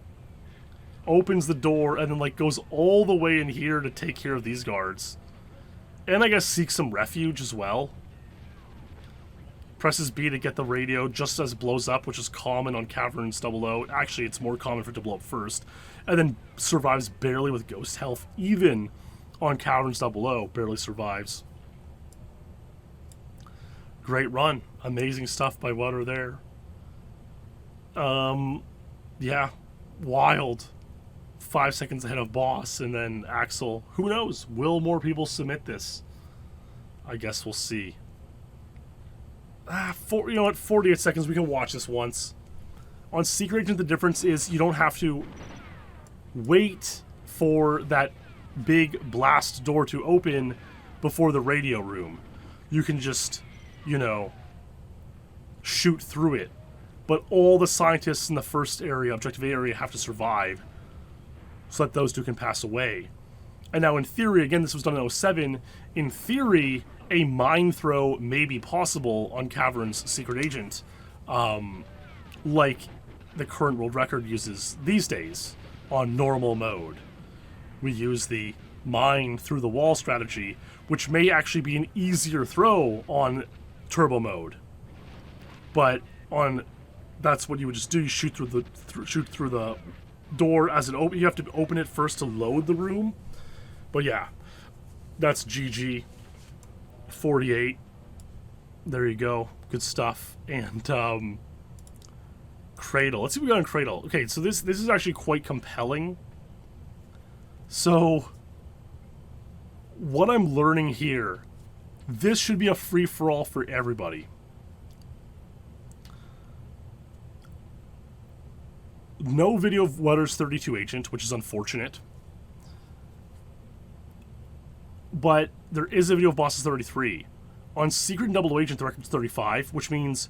Opens the door, and then like goes all the way in here to take care of these guards. And I guess seeks some refuge as well. Presses B to get the radio just as it blows up, which is common on Caverns 00. Actually, it's more common for it to blow up first. And then survives barely with ghost health, even on Caverns 00, barely survives. Great run. Amazing stuff by Welder there. Yeah, wild. 5 seconds ahead of Boss, and then Axel. Who knows? Will more people submit this? I guess we'll see. You know what? 48 seconds. We can watch this once. On Secret Agent, the difference is you don't have to wait for that big blast door to open before the radio room. You can just, you know, shoot through it. But all the scientists in the first area, Objective A area, have to survive so that those two can pass away. And now in theory, again, this was done in 07, in theory, a mine throw may be possible on Cavern's Secret Agent, like the current world record uses these days on normal mode. We use the mine through the wall strategy, which may actually be an easier throw on turbo mode. But on that's what you would just do. You shoot through the door as it opens. You have to open it first to load the room. But yeah, that's GG. 48. There you go. Good stuff. And Cradle. Let's see what we got on Cradle. Okay, so this is actually quite compelling. So what I'm learning here, this should be a free-for-all for everybody. No video of Welder's 32 agent, which is unfortunate. But there is a video of Boss's 33. On Secret and Double Agent, the record's 35, which means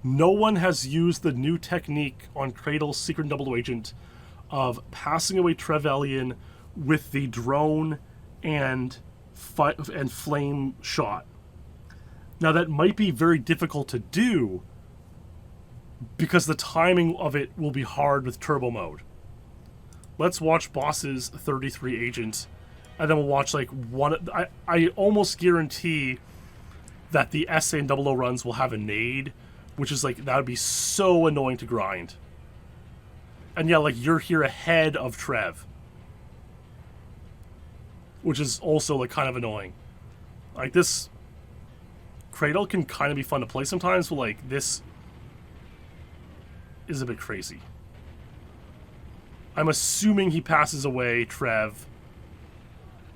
no one has used the new technique on Cradle's Secret and Double Agent of passing away Trevelyan with the drone and flame shot. Now that might be very difficult to do because the timing of it will be hard with turbo mode. Let's watch Boss's 33 agent, and then we'll watch like one. I almost guarantee that the SA and 00 runs will have a nade, which is like, that would be so annoying to grind. And yeah, like you're here ahead of Trev, which is also like kind of annoying. Like this Cradle can kind of be fun to play sometimes, but like this is a bit crazy. I'm assuming he passes away Trev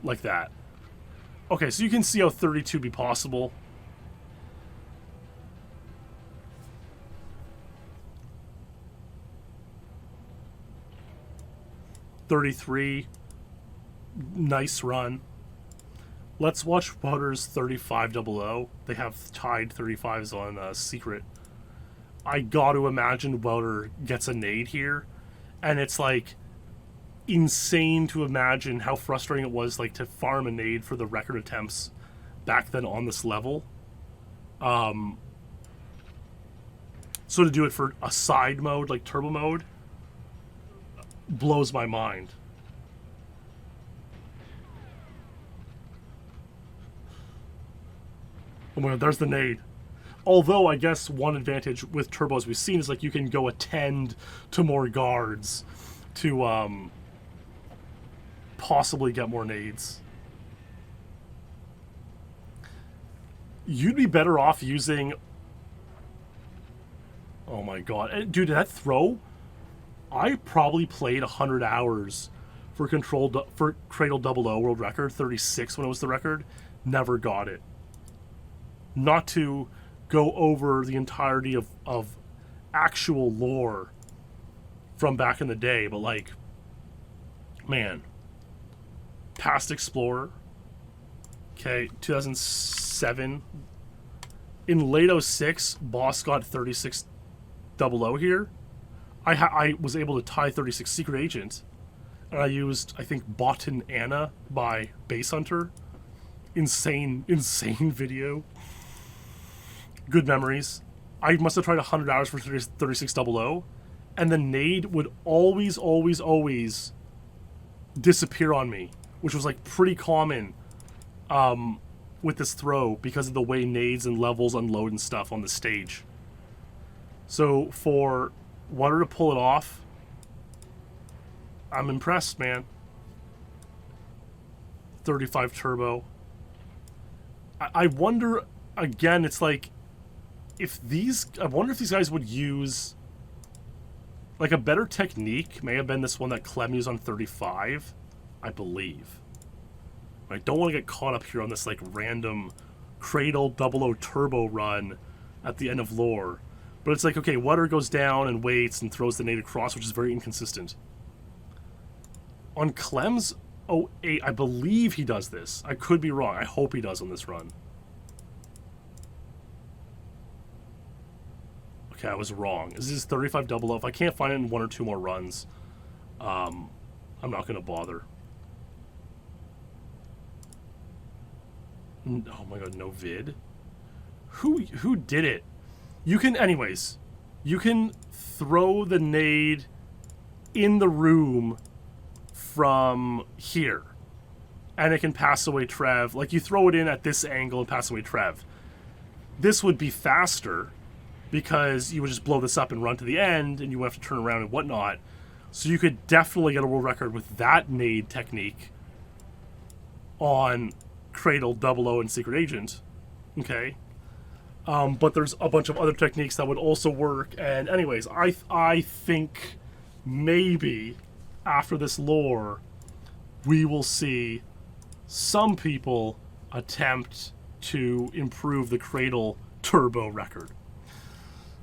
like that. Okay, so you can see how 32 be possible. .33, nice run. Let's watch Welder's 3500. They have tied 35s on Secret. I got to imagine Welder gets a nade here, and it's like insane to imagine how frustrating it was like to farm a nade for the record attempts back then on this level. So to do it for a side mode like turbo mode blows my mind. Oh my god, there's the nade. Although, I guess one advantage with turbo, as we've seen, is like you can go attend to more guards to possibly get more nades. You'd be better off using... Oh my god. Dude, that throw... I probably played 100 hours for Cradle 00 world record, 36 when it was the record. Never got it. Not to go over the entirety of actual lore from back in the day, but like, man, Past Explorer, okay, 2007, in late 06, Boss got 3600 here. I was able to tie 36 Secret Agent, and I used, I think, Botan Anna by Base Hunter. Insane video. Good memories. I must have tried 100 hours for 3600, and the nade would always disappear on me, which was like pretty common with this throw because of the way nades and levels unload and stuff on the stage. So for Welder to pull it off, I'm impressed, man. 35 turbo. I wonder, again, it's like, I wonder if these guys would use Like, a better technique may have been this one that Clem used on 35, I believe. I don't want to get caught up here on this, like, random Cradle 00 turbo run at the end of lore. But it's like, okay, Welder goes down and waits and throws the nade across, which is very inconsistent. On Clem's 08, I believe he does this. I could be wrong. I hope he does on this run. Okay, I was wrong. This is 3500. If I can't find it in one or two more runs, I'm not going to bother. Oh my god, no vid? Who did it? You can, anyways, you can throw the nade in the room from here. And it can pass away Trev. Like, you throw it in at this angle and pass away Trev. This would be faster, because you would just blow this up and run to the end, and you would have to turn around and whatnot. So you could definitely get a world record with that nade technique on Cradle, 00, and Secret Agent. Okay? But there's a bunch of other techniques that would also work. And anyways, I think maybe after this lore, we will see some people attempt to improve the Cradle turbo record.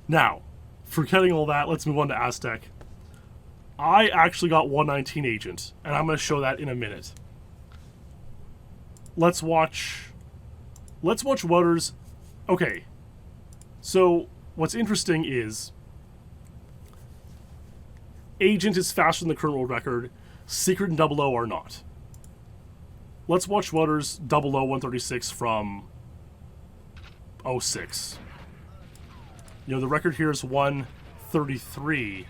Now, forgetting all that, let's move on to Aztec. I actually got 119 Agent, and I'm going to show that in a minute. Let's watch Welder's. Okay, so what's interesting is Agent is faster than the current world record. Secret and 00 are not. Let's watch Welder's 00 136 from 06. You know, the record here is 133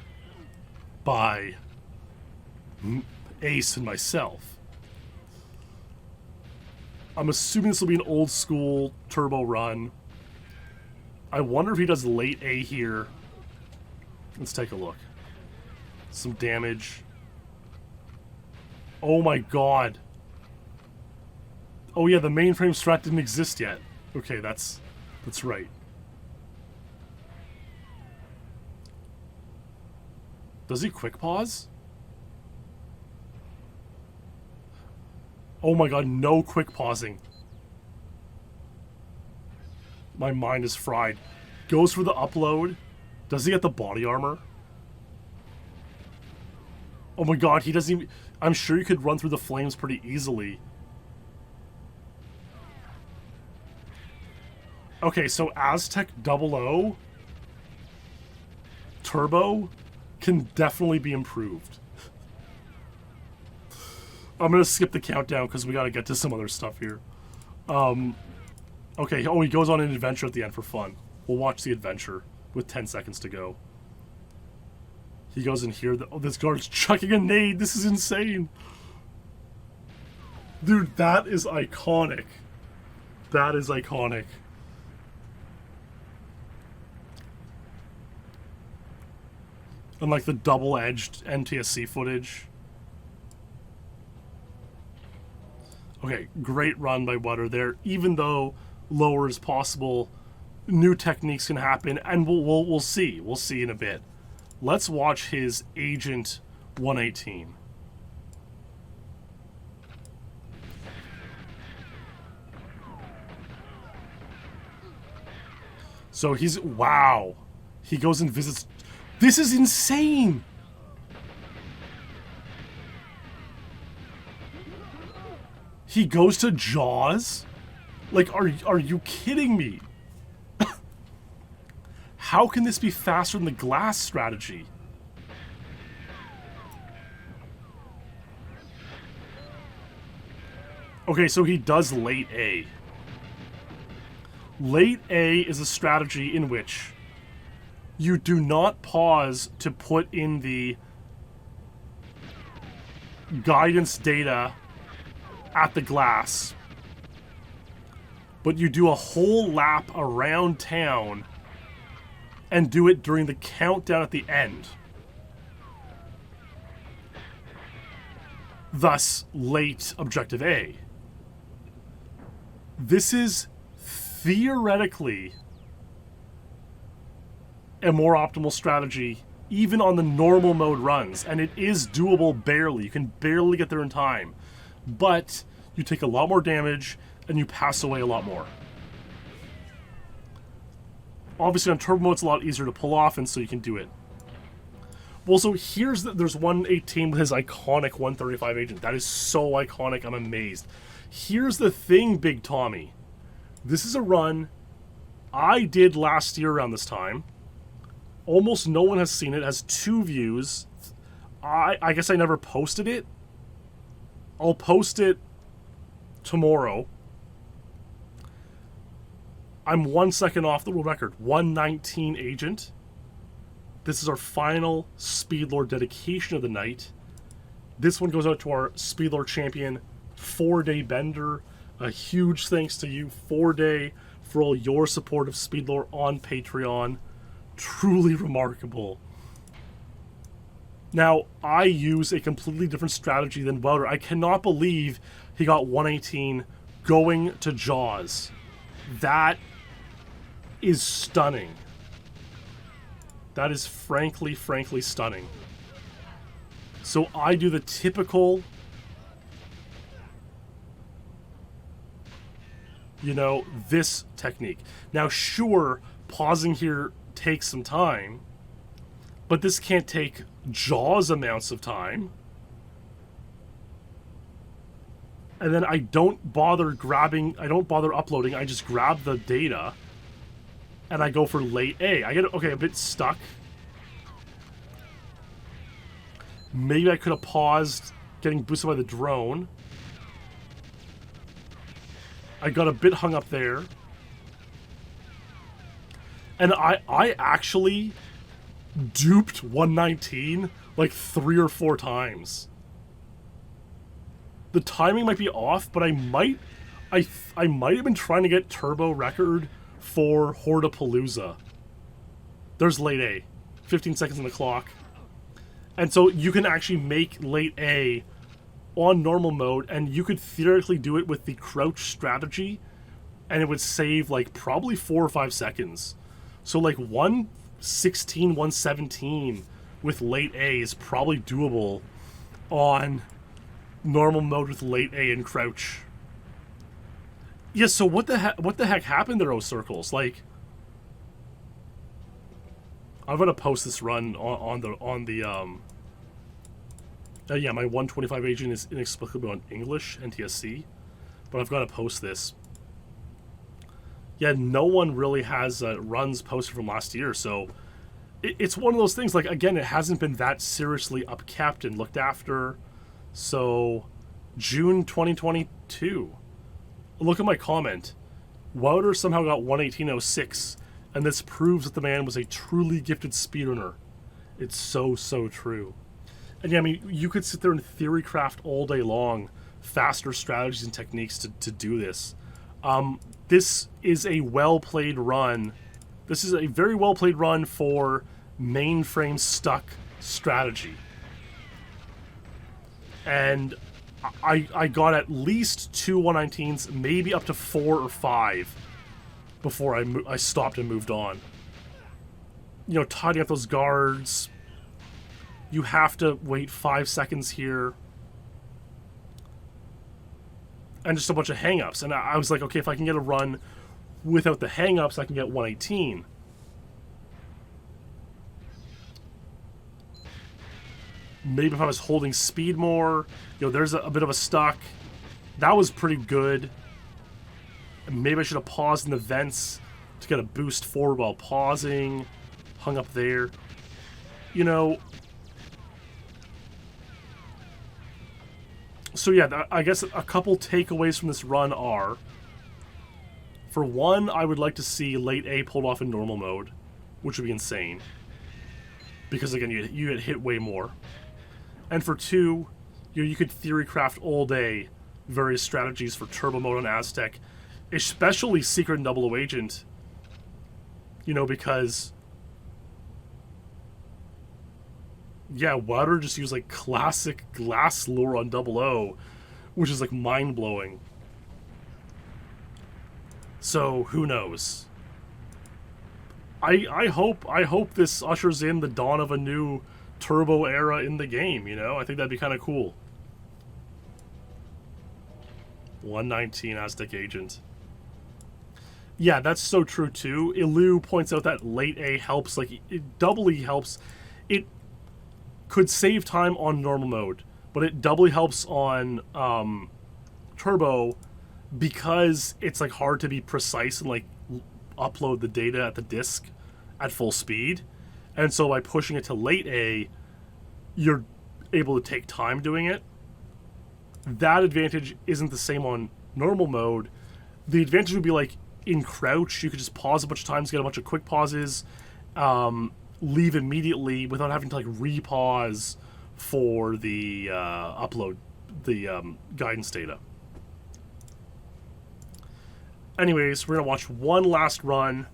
by Ace and myself. I'm assuming this will be an old school turbo run. I wonder if he does late A here. Let's take a look. Some damage. Oh my god. Oh yeah, the mainframe strat didn't exist yet. Okay, that's right. Does he quick pause? Oh my god, no quick pausing. My mind is fried. Goes for the upload. Does he get the body armor? Oh my god, he doesn't even... I'm sure you could run through the flames pretty easily. Okay, so Aztec 00 Turbo can definitely be improved. I'm gonna skip the countdown because we gotta get to some other stuff here. Okay, oh, he goes on an adventure at the end for fun. We'll watch the adventure with 10 seconds to go. He goes in here. Oh, this guard's chucking a nade. This is insane. Dude, that is iconic. That is iconic. And like the double-edged NTSC footage. Okay, great run by Welder there. Even though lower is possible, new techniques can happen, and we'll see. We'll see in a bit. Let's watch his Agent 118. So he's... Wow. He goes and visits... This is insane! He goes to Jaws? Like, are you kidding me? How can this be faster than the glass strategy? Okay, so he does late A. Late A is a strategy in which you do not pause to put in the guidance data at the glass, but you do a whole lap around town and do it during the countdown at the end. Thus, late Objective A. This is theoretically a more optimal strategy, even on the normal mode runs, and it is doable barely. You can barely get there in time, but you take a lot more damage and you pass away a lot more. Obviously on turbo mode it's a lot easier to pull off, and so you can do it. Well, so here's there's 118 with his iconic 135 agent. That is so iconic, I'm amazed. Here's the thing, Big Tommy. This is a run I did last year around this time. Almost no one has seen it. It has 2 views. I guess I never posted it. I'll post it tomorrow. I'm 1 second off the world record. 119 agent. This is our final Speedlore dedication of the night. This one goes out to our Speedlore champion, 4-Day Bender. A huge thanks to you, 4-Day, for all your support of Speedlore on Patreon. Truly remarkable. Now, I use a completely different strategy than Welder. I cannot believe he got 118 going to Jaws. That is stunning. That is frankly stunning. So I do the typical, you know, this technique. Now, sure, pausing here takes some time, but this can't take Jaws amounts of time. And then I don't bother uploading, I just grab the data and I go for late A. I get, okay, a bit stuck. Maybe I could have paused getting boosted by the drone. I got a bit hung up there. And I actually duped 119 like 3 or 4 times. The timing might be off, but I might have been trying to get turbo record for Hordapalooza. There's late A. 15 seconds on the clock. And so you can actually make late A on normal mode, and you could theoretically do it with the crouch strategy, and it would save like probably 4 or 5 seconds. So like 116, 117 with late A is probably doable on normal mode with late A and crouch. Yeah, so what the heck happened there, Circles? Like, I'm gonna post this run on the yeah, my 125 agent is inexplicably on English, NTSC, but I've got to post this. Yeah, no one really has runs posted from last year, so it's one of those things, like, again, it hasn't been that seriously upkept and looked after. So, June 2022. Look at my comment. Welder somehow got 118.06, and this proves that the man was a truly gifted speedrunner. It's so true. And yeah, I mean, you could sit there and theory craft all day long faster strategies and techniques to do this. This is a well-played run. This is a very well-played run for mainframe stuck strategy. And I got at least 2 119s, maybe up to 4 or 5 before I stopped and moved on. You know, tidying up those guards. You have to wait 5 seconds here. And just a bunch of hang-ups. And I was like, okay, if I can get a run without the hang-ups, I can get 118. Maybe if I was holding speed more, you know, there's a bit of a stuck. That was pretty good. Maybe I should have paused in the vents to get a boost forward while pausing. Hung up there. You know. So yeah, I guess a couple takeaways from this run are, for one, I would like to see late A pulled off in normal mode, which would be insane. Because again, you get hit way more. And for two, you could theory craft all day various strategies for turbo mode on Aztec, especially Secret and Double O Agent. You know, because yeah, Welder just used like classic glass lure on Double O, which is like mind blowing. So who knows? I hope this ushers in the dawn of a new turbo era in the game, you know? I think that'd be kind of cool. 119 Aztec Agent. Yeah, that's so true too. Ilu points out that late A helps, like, it doubly helps. It could save time on normal mode, but it doubly helps on turbo because it's, like, hard to be precise and, like, upload the data at the disk at full speed. And so by pushing it to late A, you're able to take time doing it. That advantage isn't the same on normal mode. The advantage would be, like, in crouch, you could just pause a bunch of times, get a bunch of quick pauses, leave immediately without having to, like, re-pause for the upload, the guidance data. Anyways, we're gonna watch one last run.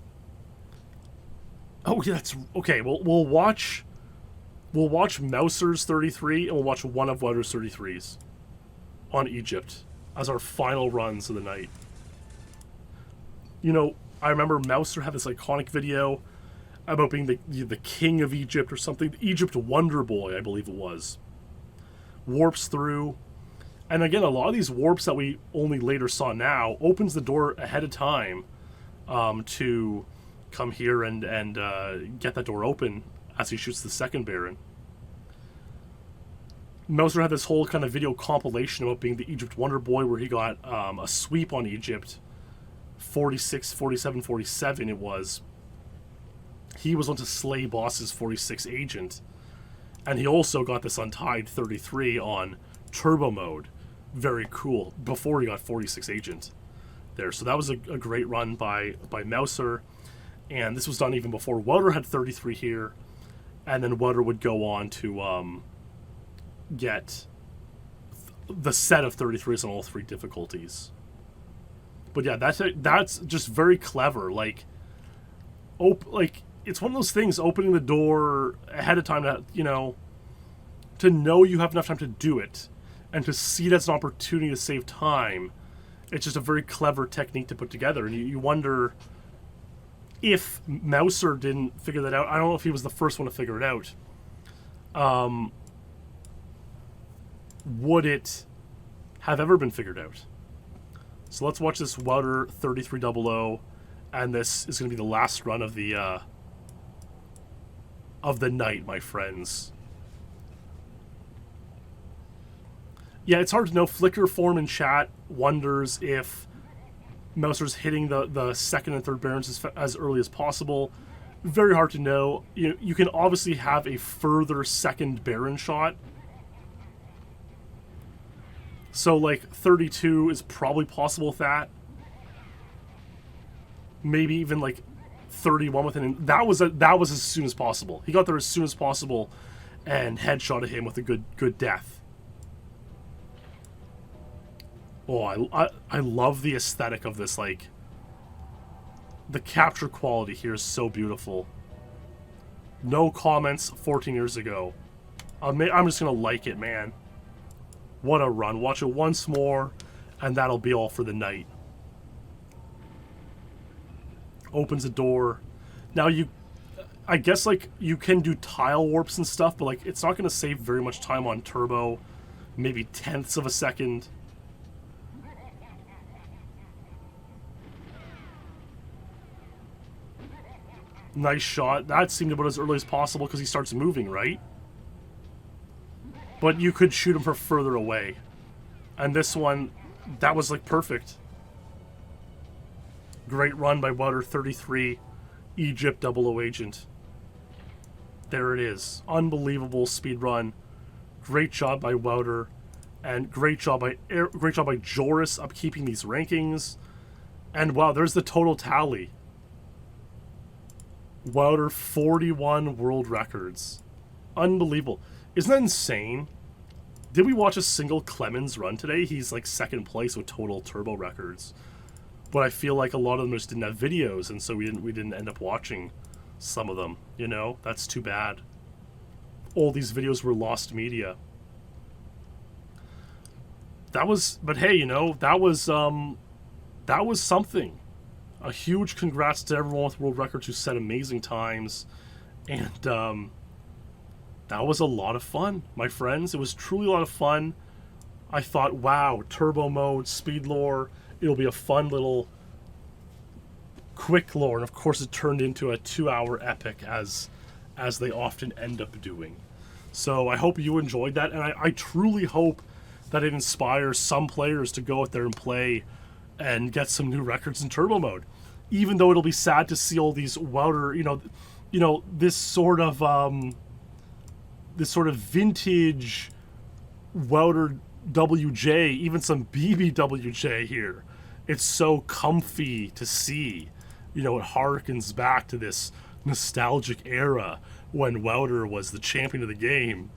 Oh, yeah, that's okay. We'll watch Mouser's 33 and we'll watch one of Welder's 33s on Egypt as our final runs of the night. You know, I remember Mouser had this iconic video about being the king of Egypt or something. Egypt Wonder Boy, I believe it was. Warps through. And again, a lot of these warps that we only later saw now opens the door ahead of time to come here and get that door open as he shoots the second Baron. Mouser had this whole kind of video compilation about being the Egypt Wonder Boy where he got a sweep on Egypt. 46, 47, 47 it was. He was on to slay Boss's 46 agent. And he also got this untied 33 on turbo mode. Very cool. Before he got 46 agent there. So that was a great run by Mouser. And this was done even before Welder had 33 here. And then Welder would go on to get the set of 33s on all three difficulties. But yeah, that's just very clever. Like it's one of those things, opening the door ahead of time to, you know you have enough time to do it, and to see it as an opportunity to save time. It's just a very clever technique to put together, and you wonder if Mouser didn't figure that out. I don't know if he was the first one to figure it out. Would it have ever been figured out? So let's watch this Welder 3300, and this is going to be the last run of the night, my friends. Yeah, it's hard to know. Flicker form in chat wonders if Mouser's hitting the second and third Barons as early as possible. Very hard to know. You can obviously have a further second Baron shot. So, like, 32 is probably possible with that. Maybe even, like, 31 within. That was as soon as possible. He got there as soon as possible and headshotted him with a good death. Oh, I love the aesthetic of this. Like, the capture quality here is so beautiful. No comments 14 years ago. I'm just going to like it, man. What a run. Watch it once more, and that'll be all for the night. Opens a door. Now, I guess, like, you can do tile warps and stuff, but, like, it's not going to save very much time on turbo. Maybe tenths of a second. Nice shot. That seemed about as early as possible because he starts moving, right? But you could shoot him from further away. And this one, that was, like, perfect. Great run by Welder 33, Egypt 00 agent. There it is. Unbelievable speed run. Great job by Welder. And great job by Joris upkeeping these rankings. And wow, there's the total tally. Welder 41 world records. Unbelievable. Isn't that insane? Did we watch a single Clemens run today? He's like second place with total turbo records. But I feel like a lot of them just didn't have videos, and so we didn't end up watching some of them. You know, that's too bad. All these videos were lost media. But hey, you know, that was something. a huge congrats to everyone with world records who set amazing times. And that was a lot of fun, my friends. It was truly a lot of fun. I thought, wow, turbo mode, speed lore, it'll be a fun little quick lore. And of course it turned into a 2-hour epic as they often end up doing. So I hope you enjoyed that, and I truly hope that it inspires some players to go out there and play and get some new records in turbo mode. Even though it'll be sad to see all these Welder, this sort of vintage Welder WJ, even some BBWJ here. It's so comfy to see. It harkens back to this nostalgic era when Welder was the champion of the game.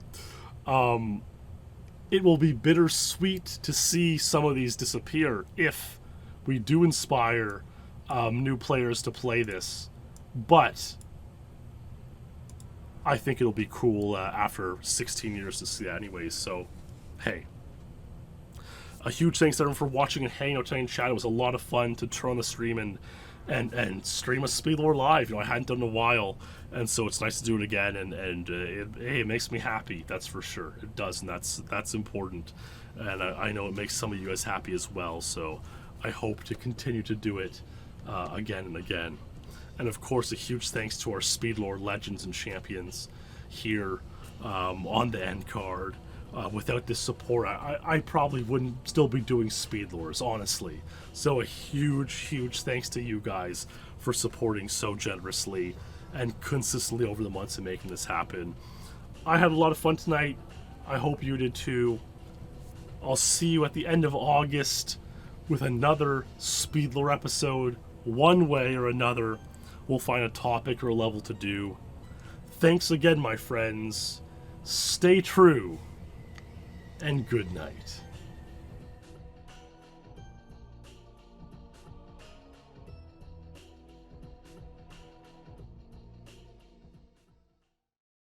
It will be bittersweet to see some of these disappear if we do inspire new players to play this. But I think it'll be cool after 16 years to see that anyways. So, hey. A huge thanks to everyone for watching and hanging out tonight in chat. It was a lot of fun to turn on the stream and stream a Speedlore live. I hadn't done it in a while, and so it's nice to do it again. And it makes me happy. That's for sure. It does, and that's important. And I know it makes some of you guys happy as well. So I hope to continue to do it again and again. And of course, a huge thanks to our Speedlore legends and champions here on the end card. Without this support, I probably wouldn't still be doing Speedlores, honestly. So a huge thanks to you guys for supporting so generously and consistently over the months and making this happen. I had a lot of fun tonight. I hope you did too. I'll see you at the end of August with another Speedlore episode. One way or another, we'll find a topic or a level to do. Thanks again, my friends. Stay true. And good night.